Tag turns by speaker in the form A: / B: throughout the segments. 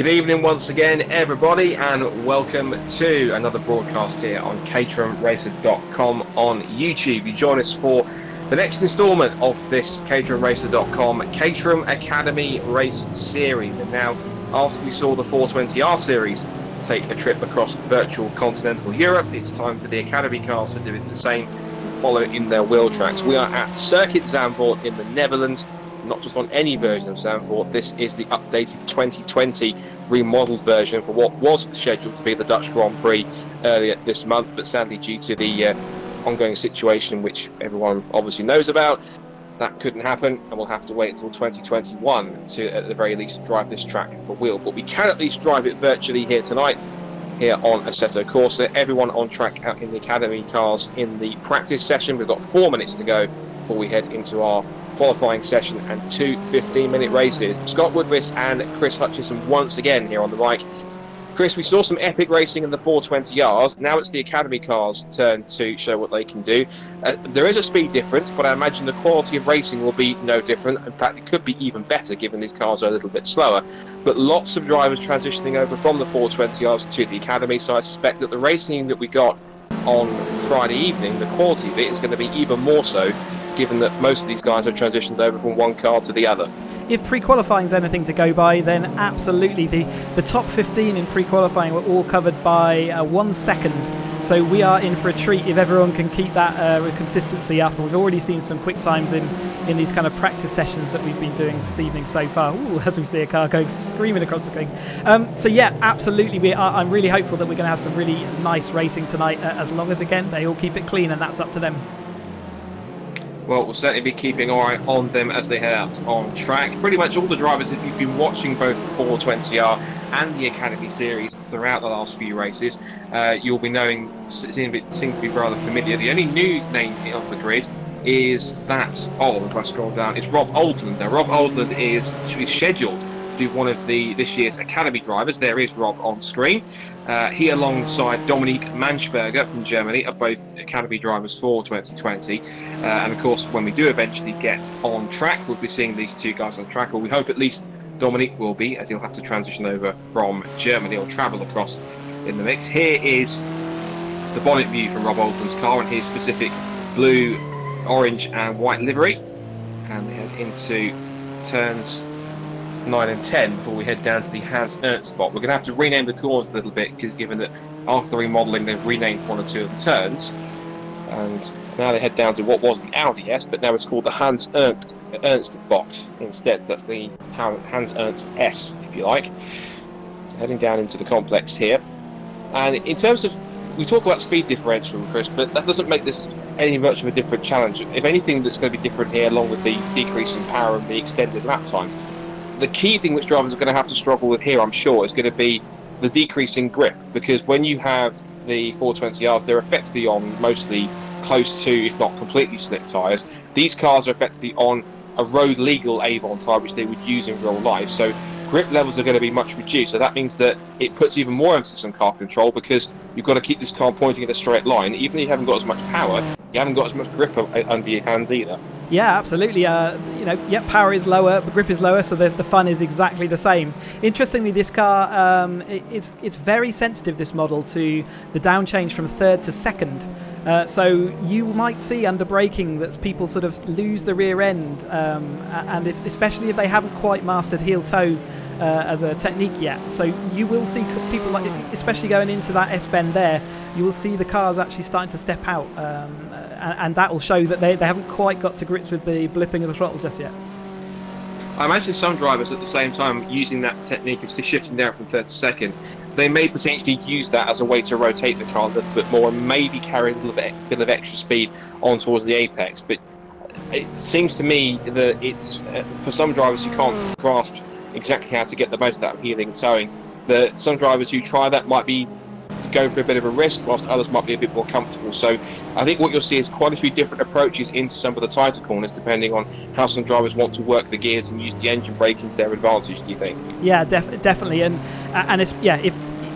A: Good evening once again, everybody, and welcome to another broadcast here on caterhamracer.com on YouTube. You join us for the next instalment of this caterhamracer.com Caterham Academy race series. And now, after we saw the 420R series take a trip across virtual continental Europe, it's time for the Academy cars to do it the same and follow in their wheel tracks. We are at Circuit Zandvoort in the Netherlands. Not just on any version of Zandvoort, this is the updated 2020 remodeled version for what was scheduled to be the Dutch Grand Prix earlier this month, but sadly due to the ongoing situation which everyone obviously knows about, that couldn't happen, and we'll have to wait until 2021 to at the very least drive this track for wheel. But we can at least drive it virtually here tonight, here on Assetto Corsa. Everyone on track out in the Academy cars in the practice session. We've got 4 minutes to go before we head into our qualifying session and two 15-minute races. Scott Woodwiss and Chris Hutchinson once again here on the mic. Chris, we saw some epic racing in the 420Rs. Now it's the Academy cars' turn to show what they can do. There is a speed difference, but I imagine the quality of racing will be no different. In fact, it could be even better given these cars are a little bit slower. But lots of drivers transitioning over from the 420Rs to the Academy, so I suspect that the racing that we got on Friday evening, the quality of it is going to be even more so, given that most of these guys have transitioned over from one car to the other.
B: If pre-qualifying is anything to go by, then absolutely. The top 15 in pre-qualifying were all covered by 1 second. So we are in for a treat if everyone can keep that consistency up. And we've already seen some quick times in these kind of practice sessions that we've been doing this evening so far. Ooh, as we see a car going screaming across the thing. So yeah, absolutely. I'm really hopeful that we're going to have some really nice racing tonight, as long as, again, they all keep it clean, and that's up to them.
A: Well, we'll certainly be keeping an eye on them as they head out on track. Pretty much all the drivers, if you've been watching both the 420R and the Academy Series throughout the last few races, you'll be seem to be rather familiar. The only new name on the grid is that, if I scroll down, it's Rob Oldland. Now, Rob Oldland is actually scheduled to be one of this year's Academy drivers. There is Rob on screen. He, alongside Dominique Manschberger from Germany, are both Academy drivers for 2020. And of course, when we do eventually get on track, we'll be seeing these two guys on track, or we hope at least Dominique will be, as he'll have to transition over from Germany or travel across in the mix. Here is the bonnet view from Rob Oldland's car and his specific blue, orange and white livery. And we head into turns 9 and 10 before we head down to the Hans Ernst spot. We're going to have to rename the corners a little bit, because given that after the remodelling they've renamed one or two of the turns, and now they head down to what was the Audi S, but now it's called the Hans Ernst box instead. So that's the Hans Ernst S, if you like. So heading down into the complex here. And in terms of, we talk about speed differential, Chris, but that doesn't make this any much of a different challenge. If anything, that's going to be different here, along with the decrease in power and the extended lap times. The key thing which drivers are going to have to struggle with here, I'm sure, is going to be the decrease in grip, because when you have the 420Rs, they're effectively on mostly close to, if not completely slick tyres. These cars are effectively on a road legal Avon tyre, which they would use in real life. So grip levels are going to be much reduced. So that means that it puts even more emphasis on car control, because you've got to keep this car pointing in a straight line. Even if you haven't got as much power, you haven't got as much grip under your hands either.
B: Yeah, absolutely. Power is lower, but grip is lower, so the fun is exactly the same. Interestingly, this car it's very sensitive, this model, to the down change from third to second. So you might see under braking that people sort of lose the rear end, and especially if they haven't quite mastered heel toe as a technique yet. So you will see people, like, especially going into that S-bend there, you will see the cars actually starting to step out, and that will show that they haven't quite got to grips with the blipping of the throttle just yet.
A: I imagine some drivers at the same time using that technique of shifting down from third to second, they may potentially use that as a way to rotate the car a little bit more and maybe carry a little bit of extra speed on towards the apex. But it seems to me that it's for some drivers who can't grasp exactly how to get the most out of heeling and towing, that some drivers who try that might be going for a bit of a risk, whilst others might be a bit more comfortable. So I think what you'll see is quite a few different approaches into some of the tighter corners, depending on how some drivers want to work the gears and use the engine brake into their advantage. Do you think?
B: Yeah, definitely. And it's, yeah,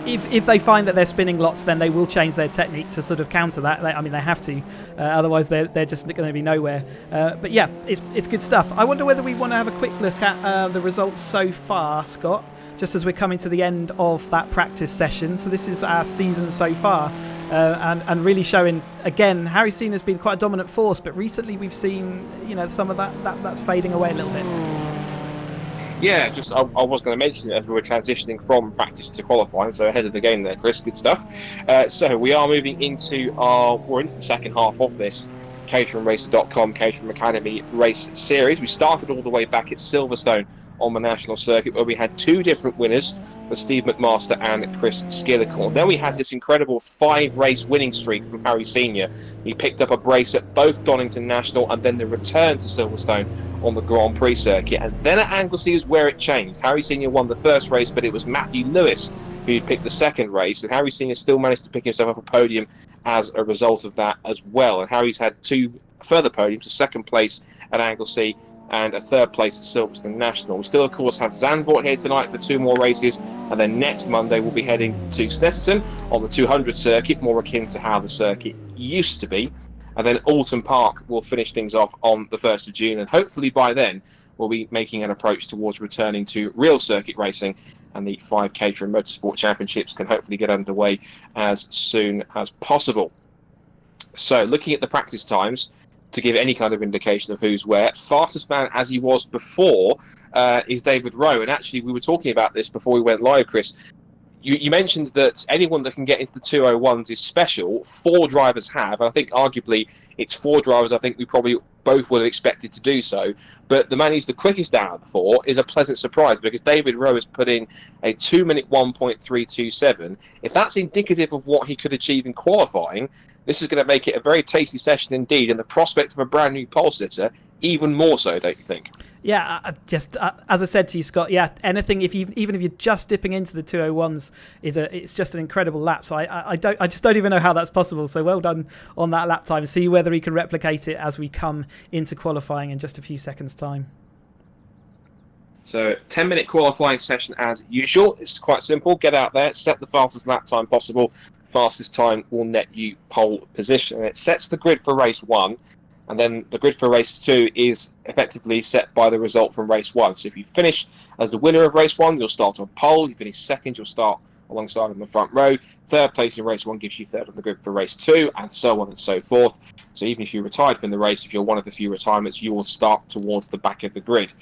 B: if they find that they're spinning lots, then they will change their technique to sort of counter that. I mean, they have to, otherwise they're just going to be nowhere. But yeah, it's good stuff. I wonder whether we want to have a quick look at the results so far, Scott, just as we're coming to the end of that practice session. So this is our season so far, and really showing, again, Harry Sena's been quite a dominant force, but recently we've seen, some of that's fading away a little bit.
A: Yeah, I was going to mention it as we were transitioning from practice to qualifying, so ahead of the game there, Chris. Good stuff. So we are moving into the second half of this caterhamracer.com Caterham Academy race series. We started all the way back at Silverstone on the national circuit, where we had two different winners, with Steve McMaster and Chris Skillicorn. Then we had this incredible 5-race winning streak from Harry Senior. He picked up a brace at both Donington National and then the return to Silverstone on the Grand Prix circuit. And then at Anglesey is where it changed. Harry Senior won the first race, but it was Matthew Lewis who picked the second race, and Harry Senior still managed to pick himself up a podium as a result of that as well. And Harry's had two further podiums, a second place at Anglesey and a third place at Silverstone National. We still, of course, have Zandvoort here tonight for 2 more races, and then next Monday we'll be heading to Snetterton on the 200 circuit, more akin to how the circuit used to be. And then Alton Park will finish things off on the 1st of June, and hopefully by then we'll be making an approach towards returning to real circuit racing, and the 5 Caterham Motorsport Championships can hopefully get underway as soon as possible. So, looking at the practice times, to give any kind of indication of who's where, fastest man as he was before is David Rowe. And actually, we were talking about this before we went live, Chris. You mentioned that anyone that can get into the 201s is special. 4 drivers have, and I think arguably it's 4 drivers I think we probably both would have expected to do so. But the man who's the quickest out of the 4 is a pleasant surprise, because David Rowe has put in a 2-minute 1.327. If that's indicative of what he could achieve in qualifying, this is going to make it a very tasty session indeed, and the prospect of a brand new pole sitter even more so, don't you think?
B: Yeah, just as I said to you, Scott. Yeah, anything even if you're just dipping into the 201s it's just an incredible lap. So I just don't even know how that's possible. So well done on that lap time. See whether he can replicate it as we come into qualifying in just a few seconds' time.
A: So 10-minute qualifying session as usual. It's quite simple. Get out there, set the fastest lap time possible. Fastest time will net you pole position. And it sets the grid for race 1. And then the grid for race 2 is effectively set by the result from race 1. So if you finish as the winner of race 1, you'll start on pole. If you finish second, you'll start alongside in the front row. Third place in race 1 gives you third on the grid for race 2, and so on and so forth. So even if you retired from the race, if you're one of the few retirements, you will start towards the back of the grid.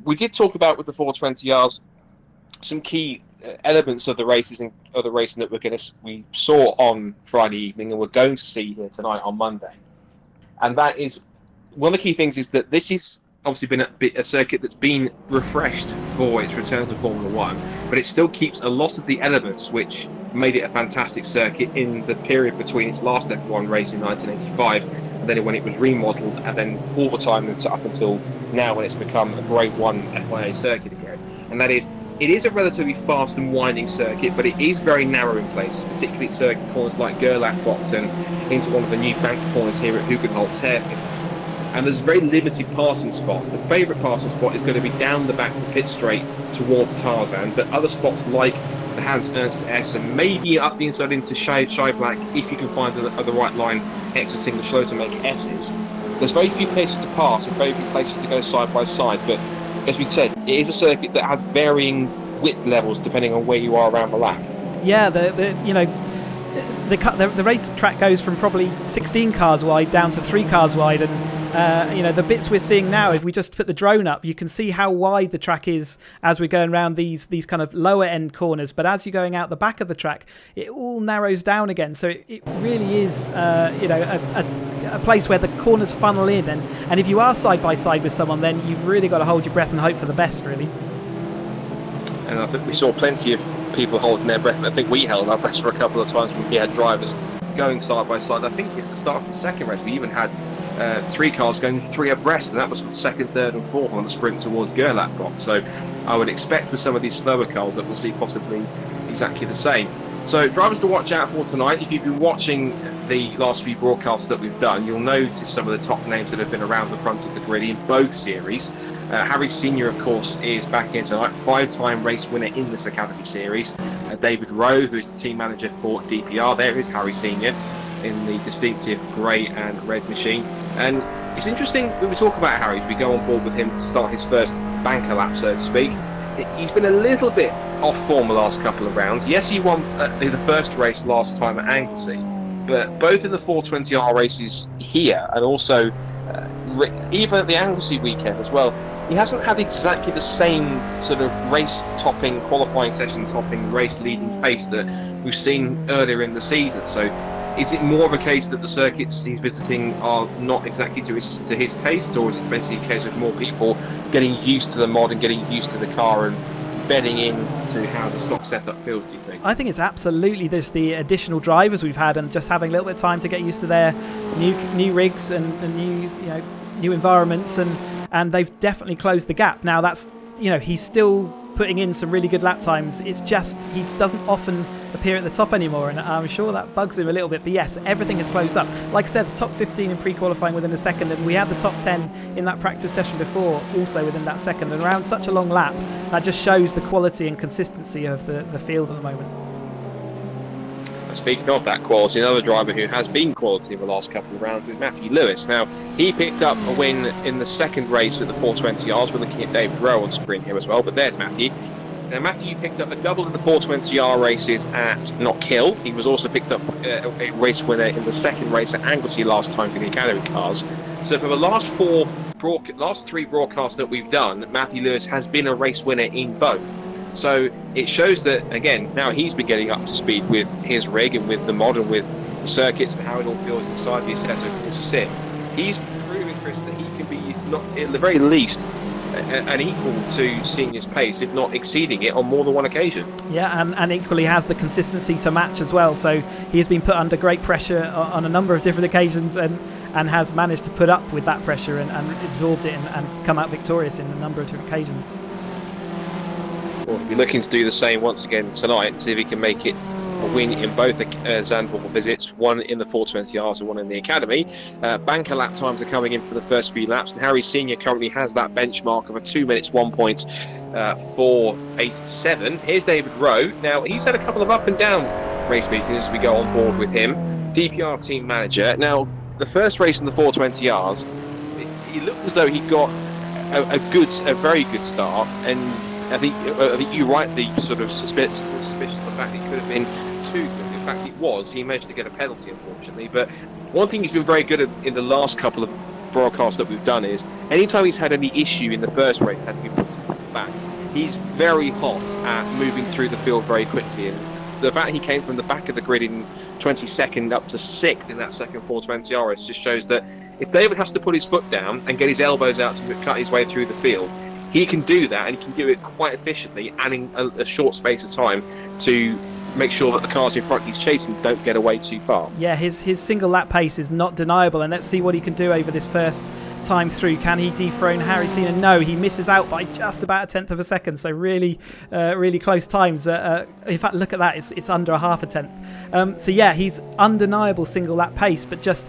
A: We did talk about with the 420Rs some key elements of the races and of the racing that we saw on Friday evening and we're going to see here tonight on Monday. And that is, one of the key things is that this is obviously been a circuit that's been refreshed for its return to Formula 1, but it still keeps a lot of the elements which made it a fantastic circuit in the period between its last F1 race in 1985 and then when it was remodeled, and then all the time up until now when it's become a Grade 1 FIA circuit again. And that is, it is a relatively fast and winding circuit, but it is very narrow in places, particularly at circuit corners like Gerlach Bocht and into one of the new banked corners here at Hugenholtz hairpin. And there's very limited passing spots. The favourite passing spot is going to be down the back of the pit straight towards Tarzan, but other spots like the Hans Ernst S and maybe up the inside into Scheiblack, if you can find the right line exiting the Schlotermeck S's. There's very few places to pass and very few places to go side by side, but as we said, it is a circuit that has varying width levels depending on where you are around the lap.
B: Yeah, the racetrack goes from probably 16 cars wide down to 3 cars wide, and the bits we're seeing now, if we just put the drone up, you can see how wide the track is as we're going around these kind of lower end corners. But as you're going out the back of the track, it all narrows down again. So it really is a place where the corners funnel in, and if you are side by side with someone, then you've really got to hold your breath and hope for the best, really.
A: And I think we saw plenty of people holding their breath, and I think we held our breath for a couple of times when we had drivers going side by side. I think at the start of the second race we even had 3 cars going 3 abreast, and that was for the second, third and fourth on the sprint towards Gerlach Bocht. So I would expect with some of these slower cars that we'll see possibly exactly the same. So drivers to watch out for tonight. If you've been watching the last few broadcasts that we've done, you'll notice some of the top names that have been around the front of the grid in both series. Harry Senior, of course, is back here tonight, 5-time race winner in this Academy series. David Rowe, who is the team manager for DPR, there is Harry Senior in the distinctive grey and red machine. And it's interesting when we talk about Harry, as we go on board with him to start his first banker lap, so to speak. He's been a little bit off form the last couple of rounds. Yes, he won the first race last time at Anglesey, but both in the 420R races here and also even at the Anglesey weekend as well, he hasn't had exactly the same sort of race-topping, qualifying session-topping, race-leading pace that we've seen earlier in the season. So is it more of a case that the circuits he's visiting are not exactly to his taste, or is it basically a case of more people getting used to the mod and getting used to the car and bedding in to how the stock setup feels, do you think?
B: I think it's absolutely just the additional drivers we've had and just having a little bit of time to get used to their new rigs and new environments, and they've definitely closed the gap. Now that's, he's still putting in some really good lap times. It's just he doesn't often appear at the top anymore, and I'm sure that bugs him a little bit. But yes, everything has closed up. Like I said, the top 15 in pre-qualifying within a second, and we had the top 10 in that practice session before also within that second. And around such a long lap, that just shows the quality and consistency of the field at the moment.
A: Speaking of that quality, another driver who has been quality in the last couple of rounds is Matthew Lewis. Now, he picked up a win in the second race at the 420Rs. We're looking at David Rowe on screen here as well, but there's Matthew. Now, Matthew picked up a double in the 420R races at Knockhill. He was also picked up a race winner in the second race at Anglesey last time for the Academy cars. So for the last three broadcasts that we've done, Matthew Lewis has been a race winner in both. So it shows that, again, now he's been getting up to speed with his rig and with the mod and with the circuits and how it all feels inside the Assetto Corsa Sim. He's proving, Chris, that he can be, not at the very least, an equal to Senior's pace, if not exceeding it on more than one occasion. Yeah,
B: and equally has the consistency to match as well. So he has been put under great pressure on a number of different occasions and has managed to put up with that pressure and absorbed it and come out victorious in a number of different occasions.
A: Well, he'll be looking to do the same once again tonight, see if he can make it a win in both Zandvoort visits, one in the 420Rs and one in the Academy. Banker lap times are coming in for the first few laps, and Harry Senior currently has that benchmark of a 2 minutes 1.487. Here's David Rowe. Now, he's had a couple of up and down race meetings as we go on board with him. DPR team manager. Now, the first race in the 420Rs, it looked as though he got a very good start, and I think you rightly sort of suspicious of the fact it could have been too good. In fact, it was. He managed to get a penalty, unfortunately. But one thing he's been very good at in the last couple of broadcasts that we've done is anytime he's had any issue in the first race, had to be put off the back, he's very hot at moving through the field very quickly. And the fact he came from the back of the grid in 22nd up to 6th in that second 420R race just shows that if David has to put his foot down and get his elbows out to cut his way through the field, he can do that, and he can do it quite efficiently and in a short space of time to make sure that the cars in front he's chasing don't get away too far.
B: Yeah, his single lap pace is not deniable, and let's see what he can do over this first time through. Can he dethrone Harry Senior? No, he misses out by just about a tenth of a second, so really close times. In fact, look at that, it's under a half a tenth. So yeah, he's undeniable single lap pace, but just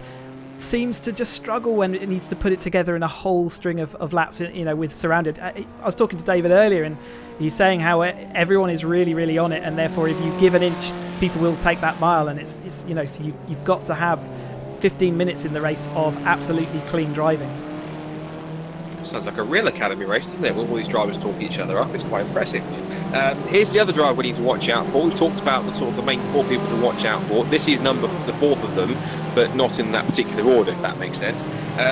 B: seems to just struggle when it needs to put it together in a whole string of laps, with surrounded. I was talking to David earlier, and he's saying how everyone is really, really on it, and therefore if you give an inch, people will take that mile, and it's so you've got to have 15 minutes in the race of absolutely clean driving.
A: Sounds like a real Academy race, doesn't it? With all these drivers talking each other up, it's quite impressive. Here's the other driver we need to watch out for. We've talked about the main four people to watch out for. This is the fourth of them, but not in that particular order, if that makes sense.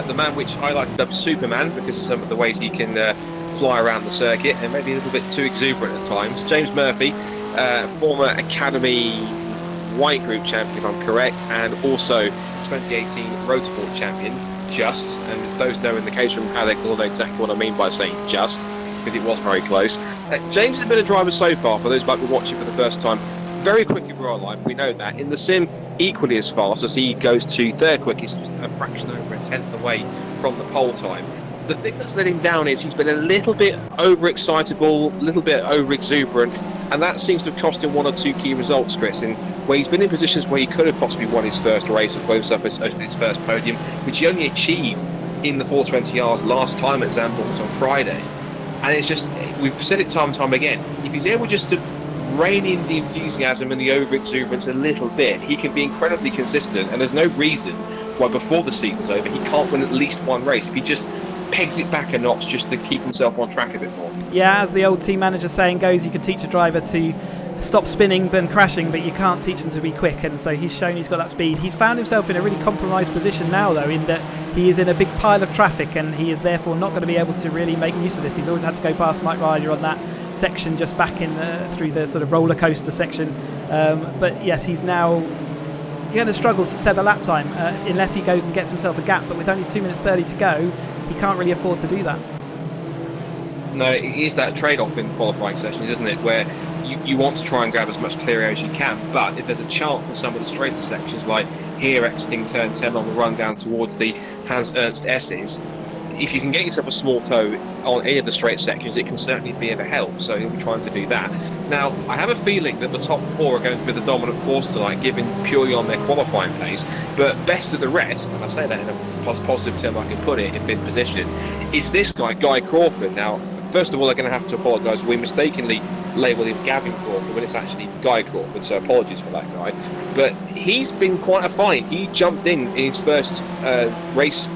A: The man which I like to dub Superman because of some of the ways he can fly around the circuit and maybe a little bit too exuberant at times. James Murphy, former Academy White Group champion, if I'm correct, and also 2018 Motorsport champion. Just, and those knowing the Caterham paddock will know exactly what I mean by saying just, because it was very close. James has been a driver so far, for those who might be watching for the first time, very quick in real life, we know that. In the sim, equally as fast as he goes to third quickest, just a fraction over a tenth away from the pole time. The thing that's let him down is he's been a little bit overexcitable, a little bit over-exuberant, and that seems to have cost him one or two key results, Chris, in where he's been in positions where he could have possibly won his first race or got himself his first podium, which he only achieved in the 420Rs last time at Zandoort on Friday. And it's just, we've said it time and time again, if he's able just to rein in the enthusiasm and the over-exuberance a little bit, he can be incredibly consistent, and there's no reason why before the season's over he can't win at least one race if he just pegs it back a notch just to keep himself on track a bit more.
B: Yeah, as the old team manager saying goes, you can teach a driver to stop spinning and crashing, but you can't teach them to be quick, and so he's shown he's got that speed. He's found himself in a really compromised position now, though, in that he is in a big pile of traffic and he is therefore not going to be able to really make use of this. He's already had to go past Mike Ryder on that section just back in through the sort of roller coaster section, but yes, he's now going to struggle to set a lap time unless he goes and gets himself a gap, but with only 2 minutes 30 to go, he can't really afford to do that.
A: No, it is that trade-off in qualifying sessions, isn't it, where you want to try and grab as much clear air as you can, but if there's a chance in some of the straighter sections, like here exiting turn 10 on the run down towards the Hans Ernst S's, if you can get yourself a small toe on any of the straight sections, it can certainly be of a help, so he'll be trying to do that. Now, I have a feeling that the top four are going to be the dominant force tonight, given purely on their qualifying pace, but best of the rest, and I say that in a positive term I can put it, in fifth position, is this guy, Guy Crawford. Now, first of all, they're going to have to apologise. We mistakenly labelled him Gavin Crawford when it's actually Guy Crawford, so apologies for that guy. But he's been quite a find. He jumped in his first race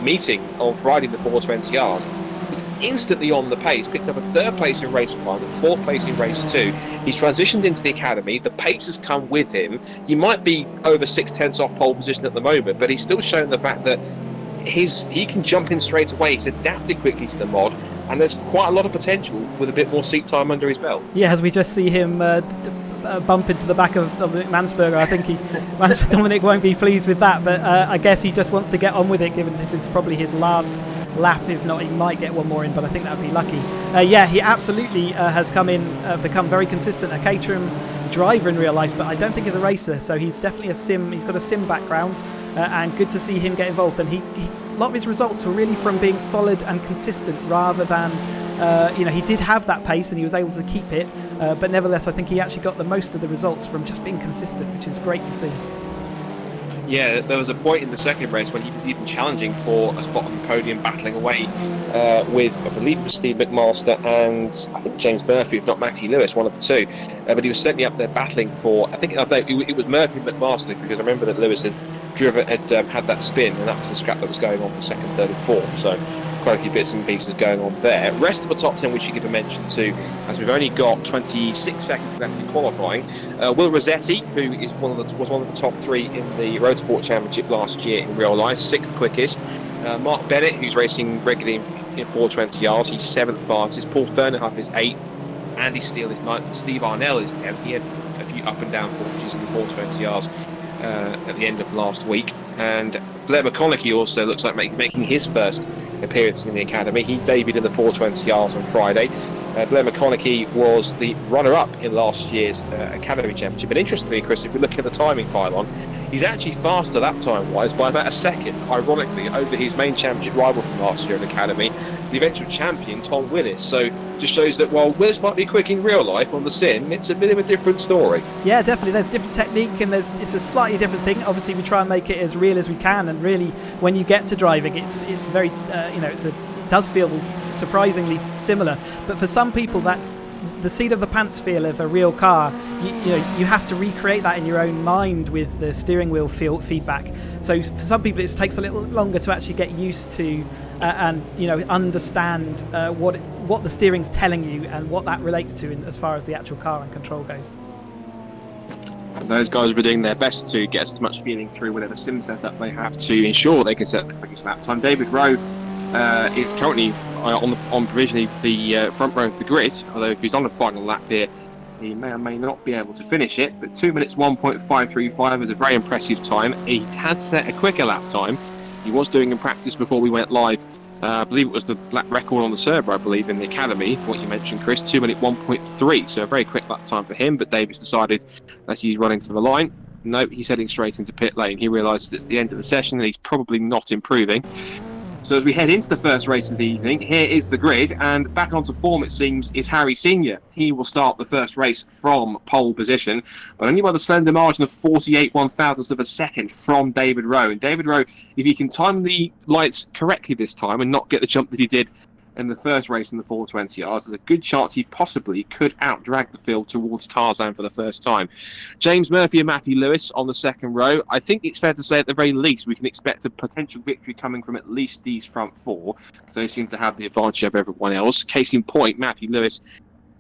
A: meeting on Friday, the 420Rs, was instantly on the pace, picked up a third place in race 1, a fourth place in race 2. He's transitioned into the academy, the pace has come with him. He might be over 6/10 off pole position at the moment, but he's still showing the fact that he can jump in straight away. He's adapted quickly to the mod, and there's quite a lot of potential with a bit more seat time under his belt.
B: Yeah, as we just see him bump into the back of Mansberger, I think Dominic won't be pleased with that, but I guess he just wants to get on with it, given this is probably his last lap. If not, he might get one more in, but I think that would be lucky. Yeah, he absolutely has come in, become very consistent, a Caterham driver in real life, but I don't think he's a racer, so he's definitely he's got a sim background, and good to see him get involved. And a lot of his results were really from being solid and consistent rather than he did have that pace and he was able to keep it, but nevertheless I think he actually got the most of the results from just being consistent, which is great to see.
A: Yeah, there was a point in the second race when he was even challenging for a spot on the podium, battling away with, I believe it was Steve McMaster and I think James Murphy, if not Matthew Lewis, one of the two. But he was certainly up there battling for, it was Murphy and McMaster, because I remember that Lewis had had that spin, and that was the scrap that was going on for second, third and fourth, so quite a few bits and pieces going on there. Rest of the top 10 we should give a mention to, as we've only got 26 seconds left in qualifying. Will Rossetti, who was one of the top 3 in the Motorsport Championship last year in real life, 6th quickest. Mark Bennett, who's racing regularly in 420Rs, he's 7th fastest. Paul Fernhoff is 8th. Andy Steele is 9th. Steve Arnell is 10th. He had a few up and down fortunes in the 420Rs at the end of last week. And Blair McConaughey also looks like making his first appearance in the academy. He debuted in the 420Rs on Friday. Blair McConaughey was the runner-up in last year's Academy Championship. But interestingly, Chris, if we look at the timing pylon, he's actually faster that time-wise by about a second, ironically, over his main championship rival from last year in Academy, the eventual champion, Tom Willis. So just shows that while Willis might be quick in real life on the sim, it's a bit of a different story. Yeah, definitely. There's different technique and it's a slightly different thing. Obviously, we try and make it as real as we can, and really, when you get to driving, it's very, it does feel surprisingly similar. But for some people, that the seat of the pants feel of a real car, you have to recreate that in your own mind with the steering wheel feedback. So for some people, it takes a little longer to actually get used to and understand what the steering's telling you and what that relates to as far as the actual car and control goes. Those guys will be doing their best to get as much feeling through whatever sim setup they have to ensure they can set the quickest lap time. David Rowe is currently on provisionally the front row of the grid, although if he's on the final lap here, he may or may not be able to finish it. But 2 minutes 1.535 is a very impressive time. He has set a quicker lap time. He was doing in practice before we went live. I believe it was the black record on the server, I believe, in the academy, for what you mentioned, Chris, 2 minute 1.3, so a very quick lap time for him. But Davis decided that he's running to the line. No, he's heading straight into pit lane. He realises it's the end of the session and he's probably not improving. So as we head into the first race of the evening, here is the grid, and back onto form, it seems, is Harry Senior. He will start the first race from pole position, but only by the slender margin of 48/1000ths of a second from David Rowe. And David Rowe, if he can time the lights correctly this time and not get the jump that he did in the first race in the 420Rs, there's a good chance he possibly could out-drag the field towards Tarzan for the first time. James Murphy and Matthew Lewis on the second row. I think it's fair to say at the very least we can expect a potential victory coming from at least these front four. They seem to have the advantage over everyone else. Case in point, Matthew Lewis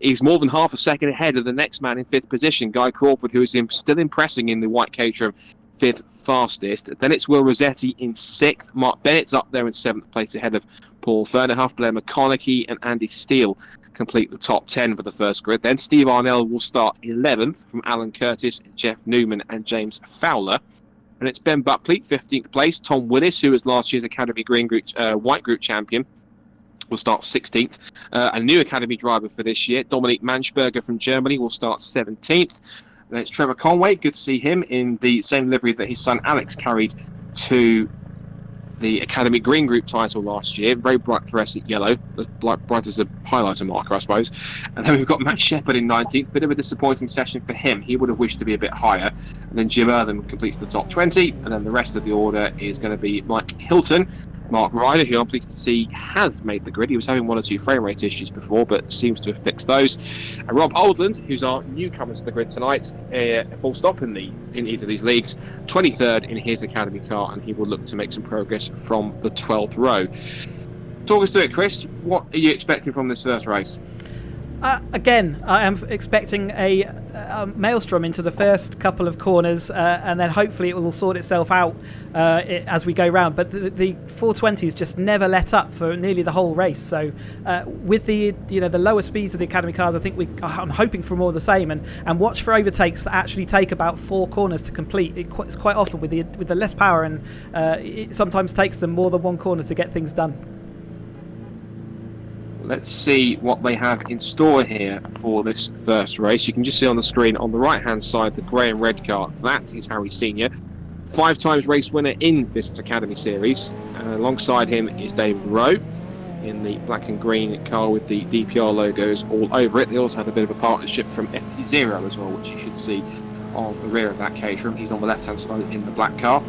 A: is more than half a second ahead of the next man in fifth position, Guy Crawford, who is still impressing in the white Caterham fifth fastest. Then it's Will Rossetti in sixth. Mark Bennett's up there in seventh place ahead of Paul Fernerhuff. Blair McConaughey and Andy Steele complete the top 10 for the first grid. Then Steve Arnell will start 11th from Alan Curtis, Jeff Newman and James Fowler. And it's Ben Buckley, 15th place. Tom Willis, who was last year's Academy Green Group, White Group champion, will start 16th. A new Academy driver for this year, Dominique Manschberger from Germany, will start 17th. Then it's Trevor Conway. Good to see him in the same livery that his son Alex carried to the Academy Green Group title last year. Very bright fluorescent yellow, as bright as a highlighter marker, I suppose. And then we've got Matt Shepherd in 19th. Bit of a disappointing session for him. He would have wished to be a bit higher. And then Jim Eartham completes the top 20. And then the rest of the order is going to be Mike Hilton, Mark Ryder, who I'm pleased to see has made the grid. He was having one or two frame rate issues before, but seems to have fixed those. And Rob Oldland, who's our newcomer to the grid tonight, full stop in either of these leagues, 23rd in his Academy car, and he will look to make some progress from the 12th row. Talk us through it, Chris. What are you expecting from this first race?
B: Again, I am expecting a maelstrom into the first couple of corners, and then hopefully it will sort itself out as we go round. But the 420s just never let up for nearly the whole race. So with the lower speeds of the Academy cars, I think I'm hoping for more of the same, and watch for overtakes that actually take about 4 corners to complete. It's quite often with the less power, and it sometimes takes them more than 1 corner to get things done.
A: Let's see what they have in store here for this first race. You can just see on the screen on the right-hand side the grey and red car. That is Harry Senior, 5 times race winner in this Academy series. Alongside him is David Rowe in the black and green car with the DPR logos all over it. They also have a bit of a partnership from FP0 as well, which you should see on the rear of that Caterham. He's on the left-hand side in the black car.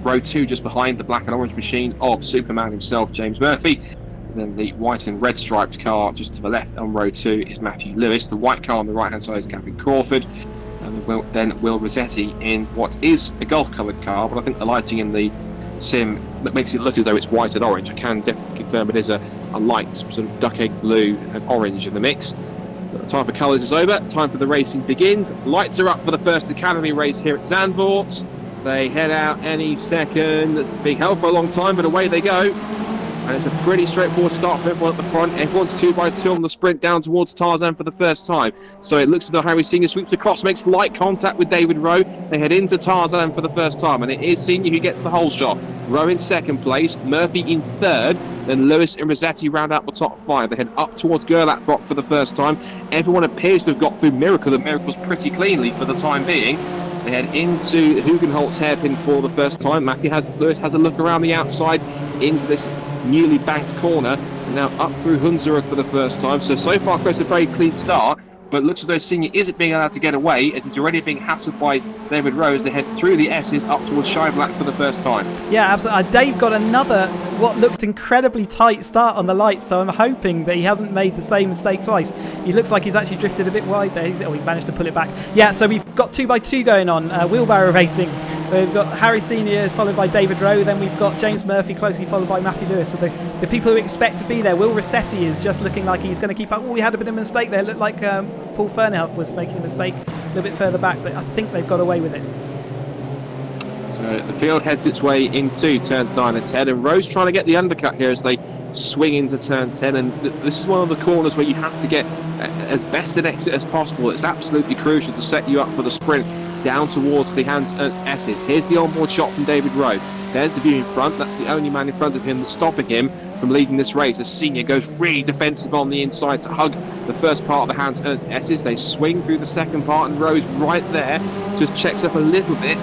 A: Row 2 just behind the black and orange machine of Superman himself, James Murphy. And then the white and red striped car just to the left on row 2 is Matthew Lewis. The white car on the right hand side is Gavin Crawford. And then Will Rossetti in what is a golf coloured car, but I think the lighting in the sim makes it look as though it's white and orange. I can definitely confirm it is a light sort of duck egg blue and orange in the mix. But the time for colours is over. Time for the racing begins. Lights are up for the first Academy race here at Zandvoort. They head out any second. It's being held for a long time, but away they go. And it's a pretty straightforward start for everyone at the front. Everyone's 2x2 on the sprint down towards Tarzan for the first time. So it looks as though Harry Senior sweeps across, makes light contact with David Rowe. They head into Tarzan for the first time, and it is Senior who gets the whole shot. Rowe in second place, Murphy in third, then Lewis and Rossetti round out the top 5. They head up towards Gerlach for the first time. Everyone appears to have got through Miracle. The Miracle's pretty cleanly for the time being. They head into Hugenholtz hairpin for the first time. Lewis has a look around the outside into this newly banked corner, and now up through Hunsrück for the first time. So far, Chris, a very clean start, but looks as though Senior isn't being allowed to get away, as he's already being hassled by David Rowe as they head through the S's up towards Scheiblack for the first time.
B: Yeah, absolutely. Dave got another, what looked incredibly tight start on the lights, so I'm hoping that he hasn't made the same mistake twice. He looks like he's actually drifted a bit wide there. He managed to pull it back. Yeah, so we've got 2x2 going on, wheelbarrow racing. We've got Harry Senior followed by David Rowe, then we've got James Murphy closely followed by Matthew Lewis. So the people who expect to be there, Will Rossetti is just looking like he's going to keep up. Oh, we had a bit of a mistake there. It looked like Paul Fernerhuff was making a mistake a little bit further back, but I think they've got away with it.
A: So the field heads its way into turns 9 and 10, and Rowe's trying to get the undercut here as they swing into turn 10, and this is one of the corners where you have to get as best an exit as possible. It's absolutely crucial to set you up for the sprint down towards the Hans Ernst S's. Here's the onboard shot from David Rowe. There's the view in front. That's the only man in front of him that's stopping him from leading this race as Senior goes really defensive on the inside to hug the first part of the Hans Ernst S's. They swing through the second part, and Rowe's right there, just checks up a little bit,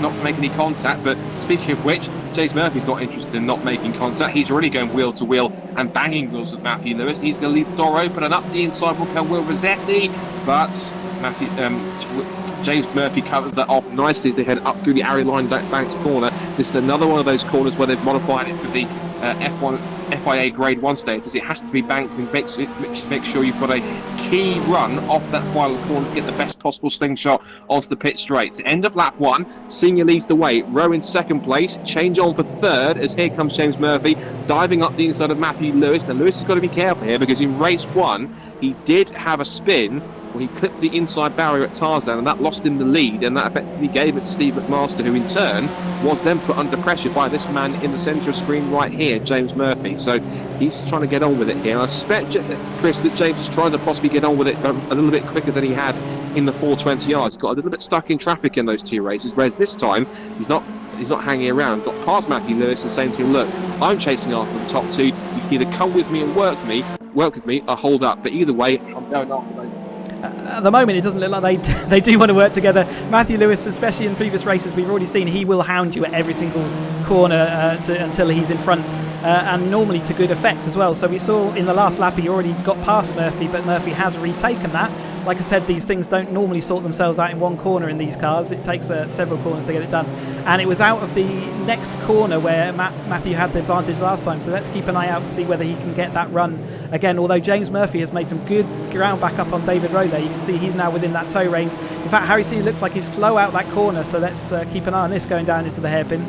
A: not to make any contact. But speaking of which, James Murphy's not interested in not making contact. He's really going wheel to wheel and banging wheels with Matthew Lewis. He's going to leave the door open, and up the inside will come Will Rossetti, but James Murphy covers that off nicely as they head up through the Arry Line banked corner. This is another one of those corners where they've modified it for the FIA Grade 1 status. It has to be banked and make sure you've got a key run off that final corner to get the best possible slingshot onto the pit straights. End of lap 1, Senior leads the way. Rowe in second place, change on for third as here comes James Murphy diving up the inside of Matthew Lewis. Now Lewis has got to be careful here because in race 1 he did have a spin where he clipped the inside barrier at Tarzan, and that lost him the lead, and that effectively gave it to Steve McMaster, who in turn was then put under pressure by this man in the centre of screen right here, James Murphy. So he's trying to get on with it here. And I suspect, Chris, that James is trying to possibly get on with it a little bit quicker than he had in the 420 yards. He got a little bit stuck in traffic in those 2 races, whereas this time he's not hanging around. Got past Matthew Lewis and saying to him, look, I'm chasing after the top 2. You can either come with me and work with me, or hold up. But either way, I'm going after those.
B: At the moment, it doesn't look like they do want to work together. Matthew Lewis, especially in previous races, we've already seen he will hound you at every single corner until he's in front, and normally to good effect as well. So we saw in the last lap he already got past Murphy, but Murphy has retaken that. Like I said, these things don't normally sort themselves out in one corner in these cars. It takes several corners to get it done. And it was out of the next corner where Matthew had the advantage last time. So let's keep an eye out to see whether he can get that run again. Although James Murphy has made some good ground back up on David Rowe there. You can see he's now within that tow range. In fact, Harry C looks like he's slow out that corner. So let's keep an eye on this going down into the hairpin.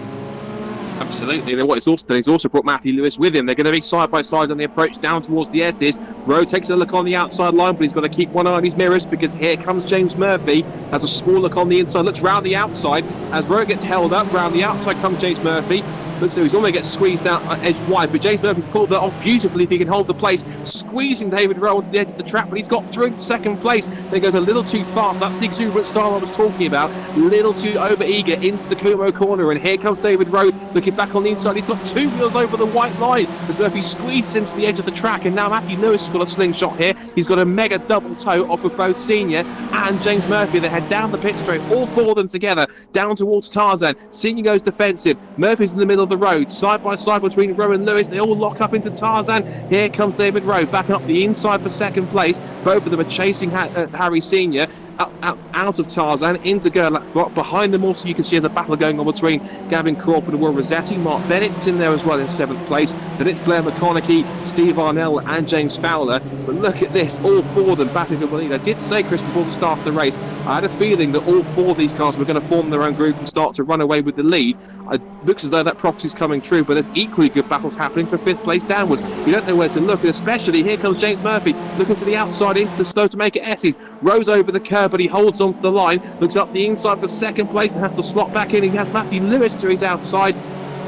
A: Absolutely. What he's also brought Matthew Lewis with him. They're going to be side by side on the approach down towards the S's. Rowe takes a look on the outside line, but he's got to keep one eye on his mirrors because here comes James Murphy. Has a small look on the inside, looks round the outside. As Rowe gets held up, round the outside comes James Murphy. Looks like he's almost gets squeezed out edge wide, but James Murphy's pulled that off beautifully if he can hold the place, squeezing David Rowe onto the edge of the track, but he's got through to second place. Then he goes a little too fast. That's the exuberant style I was talking about. A little too over-eager into the Kumo corner, and here comes David Rowe looking back on the inside. He's got 2 wheels over the white line as Murphy squeezes him to the edge of the track, and now Matthew Lewis has got a slingshot here. He's got a mega double toe off of both Senior and James Murphy. They head down the pit straight, all 4 of them together, down towards Tarzan. Senior goes defensive. Murphy's in the middle of the road, side by side between Rowe and Lewis. They all lock up into Tarzan. Here comes David Rowe back up the inside for second place. Both of them are chasing Harry Senior out of Tarzan into Gerlach. Behind them also you can see there's a battle going on between Gavin Crawford and Will Rossetti. Mark Bennett's in there as well in 7th place. Then it's Blair McConaughey, Steve Arnell and James Fowler. But look at this, all 4 of them battling for the lead. I did say, Chris, before the start of the race, I had a feeling that all 4 of these cars were going to form their own group and start to run away with the lead. It looks as though that prophecy is coming true, but there's equally good battles happening for 5th place downwards. You don't know where to look, and especially here comes James Murphy looking to the outside into the slow to make it S's. Rowe's over the curb, but he holds onto the line, looks up the inside for second place and has to slot back in. He has Matthew Lewis to his outside.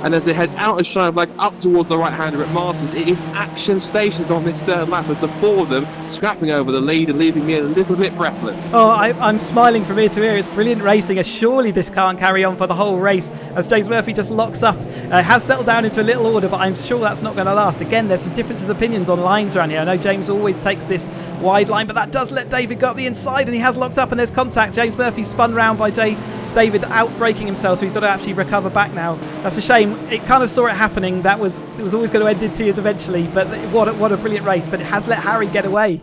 A: And as they head out of Shine Flag up towards the right-hander at Masters, it is action stations on this third lap as the 4 of them scrapping over the lead and leaving me a little bit breathless.
B: Oh, I'm smiling from ear to ear. It's brilliant racing. Surely this can't carry on for the whole race as James Murphy just locks up. Has settled down into a little order, but I'm sure that's not going to last. Again, there's some differences of opinions on lines around here. I know James always takes this wide line, but that does let David go up the inside, and he has locked up and there's contact. James Murphy spun round by David out-braking himself, so he's got to actually recover back now. That's a shame. It kind of saw it happening. It was always going to end in tears eventually, but what a brilliant race. But it has let Harry get away.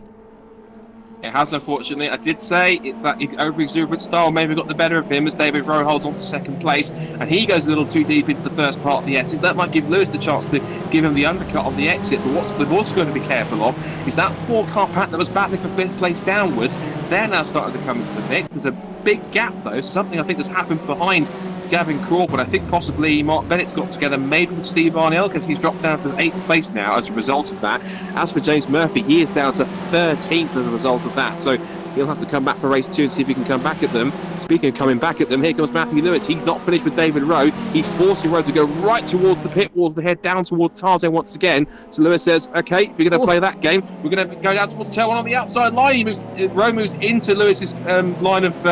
A: It has, unfortunately. I did say it's that over-exuberant style maybe got the better of him as David Rowe holds on to second place, and he goes a little too deep into the first part of the S's. That might give Lewis the chance to give him the undercut on the exit, but what they're also going to be careful of is that 4-car pack that was battling for 5th place downwards. They're now starting to come into the mix. There's a big gap though, something I think has happened behind Gavin Crawford. I think possibly Mark Bennett's got together maybe with Steve Arnell because he's dropped down to 8th place now as a result of that. As for James Murphy, he is down to 13th as a result of that, so he'll have to come back for race 2 and see if he can come back at them. Speaking of coming back at them, here comes Matthew Lewis. He's not finished with David Rowe. He's forcing Rowe to go right towards the pit walls, to head down towards Tarzan once again. So Lewis says, okay, we're going to play that game. We're going to go down towards turn 1 on the outside line. Rowe moves into Lewis's line of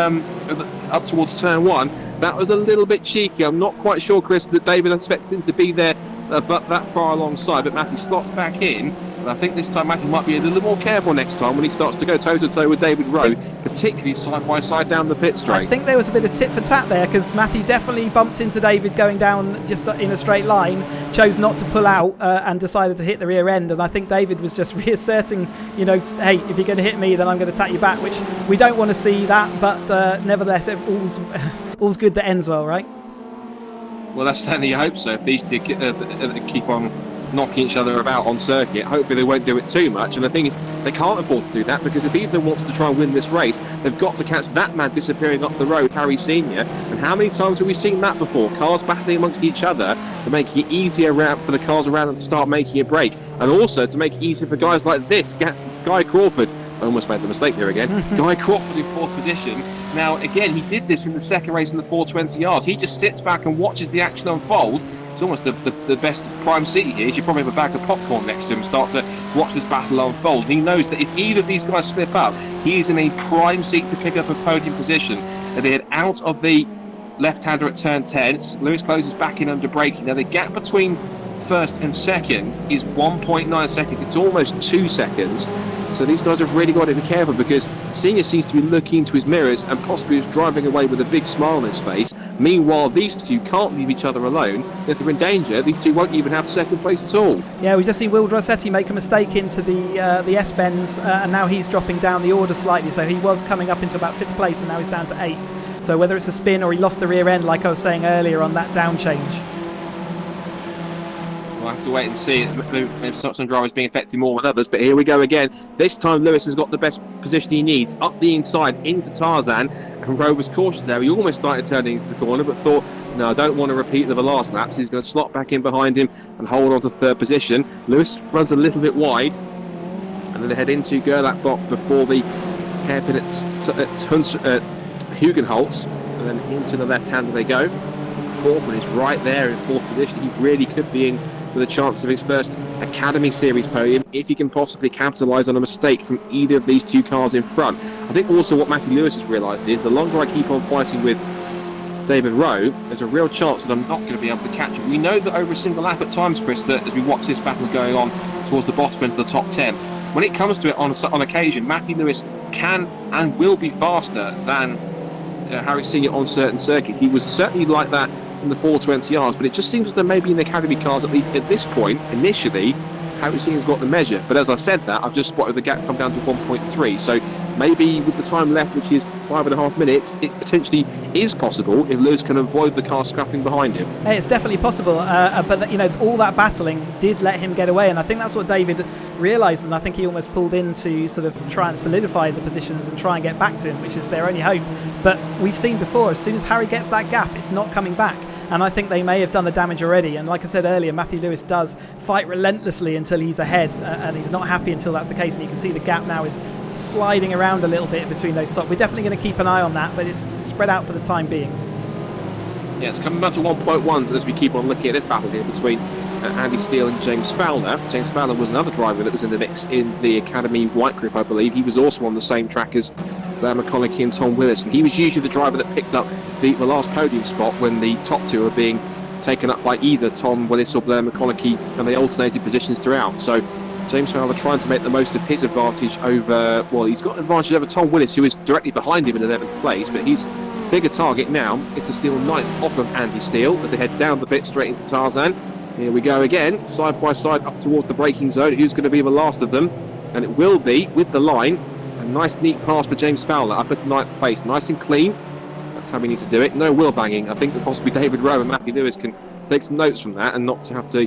A: up towards turn 1. That was a little bit cheeky. I'm not quite sure, Chris, that David expected him to be there but that far alongside, but Matthew slots back in. And I think this time Matthew might be a little more careful next time when he starts to go toe-to-toe with David Rowe, particularly side-by-side down the pit straight.
B: I think there was a bit of tit-for-tat there, because Matthew definitely bumped into David going down just in a straight line, chose not to pull out and decided to hit the rear end. And I think David was just reasserting, hey, if you're going to hit me, then I'm going to tap you back, which we don't want to see that. But nevertheless, all's good that ends well, right?
A: Well, that's certainly I hope so. If these two keep on knocking each other about on circuit, hopefully they won't do it too much. And the thing is, they can't afford to do that, because if either wants to try and win this race, they've got to catch that man disappearing up the road, Harry Senior. And how many times have we seen that before? Cars battling amongst each other to make it easier for the cars around them to start making a break, and also to make it easier for guys like this Guy Crawford. I almost made the mistake here again. Guy Crawford in fourth position. Now, again, he did this in the second race in the 420 yards. He just sits back and watches the action unfold. It's almost the best prime seat here. You should probably have a bag of popcorn next to him and start to watch this battle unfold. He knows that if either of these guys slip up, he is in a prime seat to pick up a podium position. And they head out of the left-hander at turn 10. Lewis closes back in under braking. Now, the gap between first and second is 1.9 seconds. It's almost 2 seconds. So these guys have really got to be careful, because Senior seems to be looking into his mirrors and possibly is driving away with a big smile on his face. Meanwhile, these two can't leave each other alone. If they're in danger, these two won't even have second place at all.
B: Yeah, we just seen Will Rossetti make a mistake into the S-bends, and now he's dropping down the order slightly. So he was coming up into about 5th place, and now he's down to 8th. So whether it's a spin or he lost the rear end, like I was saying earlier on that down change.
A: We'll have to wait and see. Maybe some drivers being affected more than others, but here we go again. This time Lewis has got the best position he needs, up the inside into Tarzan, and Rowe was cautious there. He almost started turning into the corner, but thought, no, I don't want to repeat the last lap, so he's going to slot back in behind him and hold on to third position. Lewis runs a little bit wide, and then they head into Gerlach block before the hairpin at Hugenholtz, and then into the left-hander they go. Crawford is right there in fourth position. He really could be in with a chance of his first Academy Series podium if he can possibly capitalise on a mistake from either of these two cars in front. I think also what Matthew Lewis has realised is the longer I keep on fighting with David Rowe, there's a real chance that I'm not going to be able to catch him. We know that over a single lap at times, Chris, that as we watch this battle going on towards the bottom end of the top 10, when it comes to it on occasion, Matthew Lewis can and will be faster than Harry Senior on certain circuits. He was certainly like that in the 420 Rs, but it just seems as though maybe in the Academy cars, at least at this point, initially, Harry Senior's got the measure. But as I said that, I've just spotted the gap come down to 1.3. So maybe with the time left, which is 5.5 minutes, it potentially is possible if Lewis can avoid the car scrapping behind him.
B: Hey, it's definitely possible, but all that battling did let him get away, and I think that's what David realised, and I think he almost pulled in to sort of try and solidify the positions and try and get back to him, which is their only hope. But we've seen before, as soon as Harry gets that gap, it's not coming back. And I think they may have done the damage already. And like I said earlier, Matthew Lewis does fight relentlessly until he's ahead, and he's not happy until that's the case. And you can see the gap now is sliding around a little bit between those top. We're definitely going to keep an eye on that, but it's spread out for the time being.
A: Yeah, it's coming down to 1.1s as we keep on looking at this battle here between Andy Steele and James Fowler. James Fowler was another driver that was in the mix in the Academy White Group, I believe. He was also on the same track as Blair McConaughey and Tom Willis, and he was usually the driver that picked up the last podium spot when the top two were being taken up by either Tom Willis or Blair McConaughey, and they alternated positions throughout. So James Fowler trying to make the most of his advantage over, well, he's got an advantage over Tom Willis, who is directly behind him in 11th place, but his bigger target now is to steal 9th off of Andy Steele as they head down the pit straight into Tarzan. Here we go again, side by side up towards the braking zone. Who's going to be the last of them? And it will be, with the line, a nice neat pass for James Fowler up into 9th place. Nice and clean. That's how we need to do it. No wheel banging. I think that possibly David Rowe and Matthew Lewis can take some notes from that and not to have to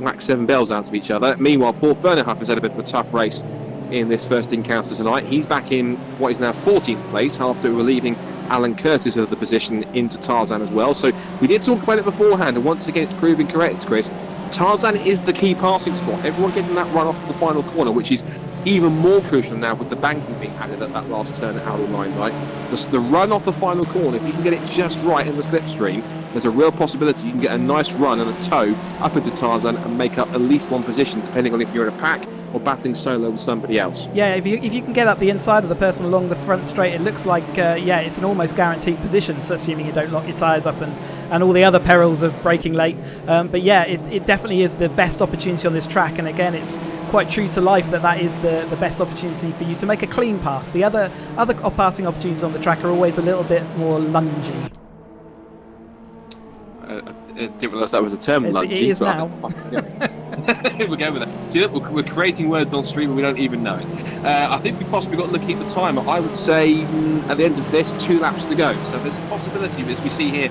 A: whack 7 bells out of each other. Meanwhile, Paul Fernerhuff has had a bit of a tough race in this first encounter tonight. He's back in what is now 14th place after relieving Alan Curtis of the position into Tarzan as well. So we did talk about it beforehand, and once again it's proving correct, Chris. Tarzan is the key passing spot. Everyone getting that run off of the final corner, which is even more crucial now with the banking being added at that last turn at Howell Line, right? The run off the final corner, if you can get it just right in the slipstream, there's a real possibility you can get a nice run and a tow up into Tarzan and make up at least one position, depending on if you're in a pack or battling solo with somebody else.
B: Yeah, if you can get up the inside of the person along the front straight, it looks like it's an almost guaranteed position. So assuming you don't lock your tyres up and all the other perils of braking late. But yeah, it definitely is the best opportunity on this track. And again, it's quite true to life that is the best opportunity for you to make a clean pass. The other passing opportunities on the track are always a little bit more lungy.
A: I didn't realise that was a term, lungy.
B: It is now.
A: We'll go with that. See, look, we're creating words on stream and we don't even know it. I think we possibly got looking at the timer. I would say at the end of this, 2 laps to go. So there's a possibility, as we see here,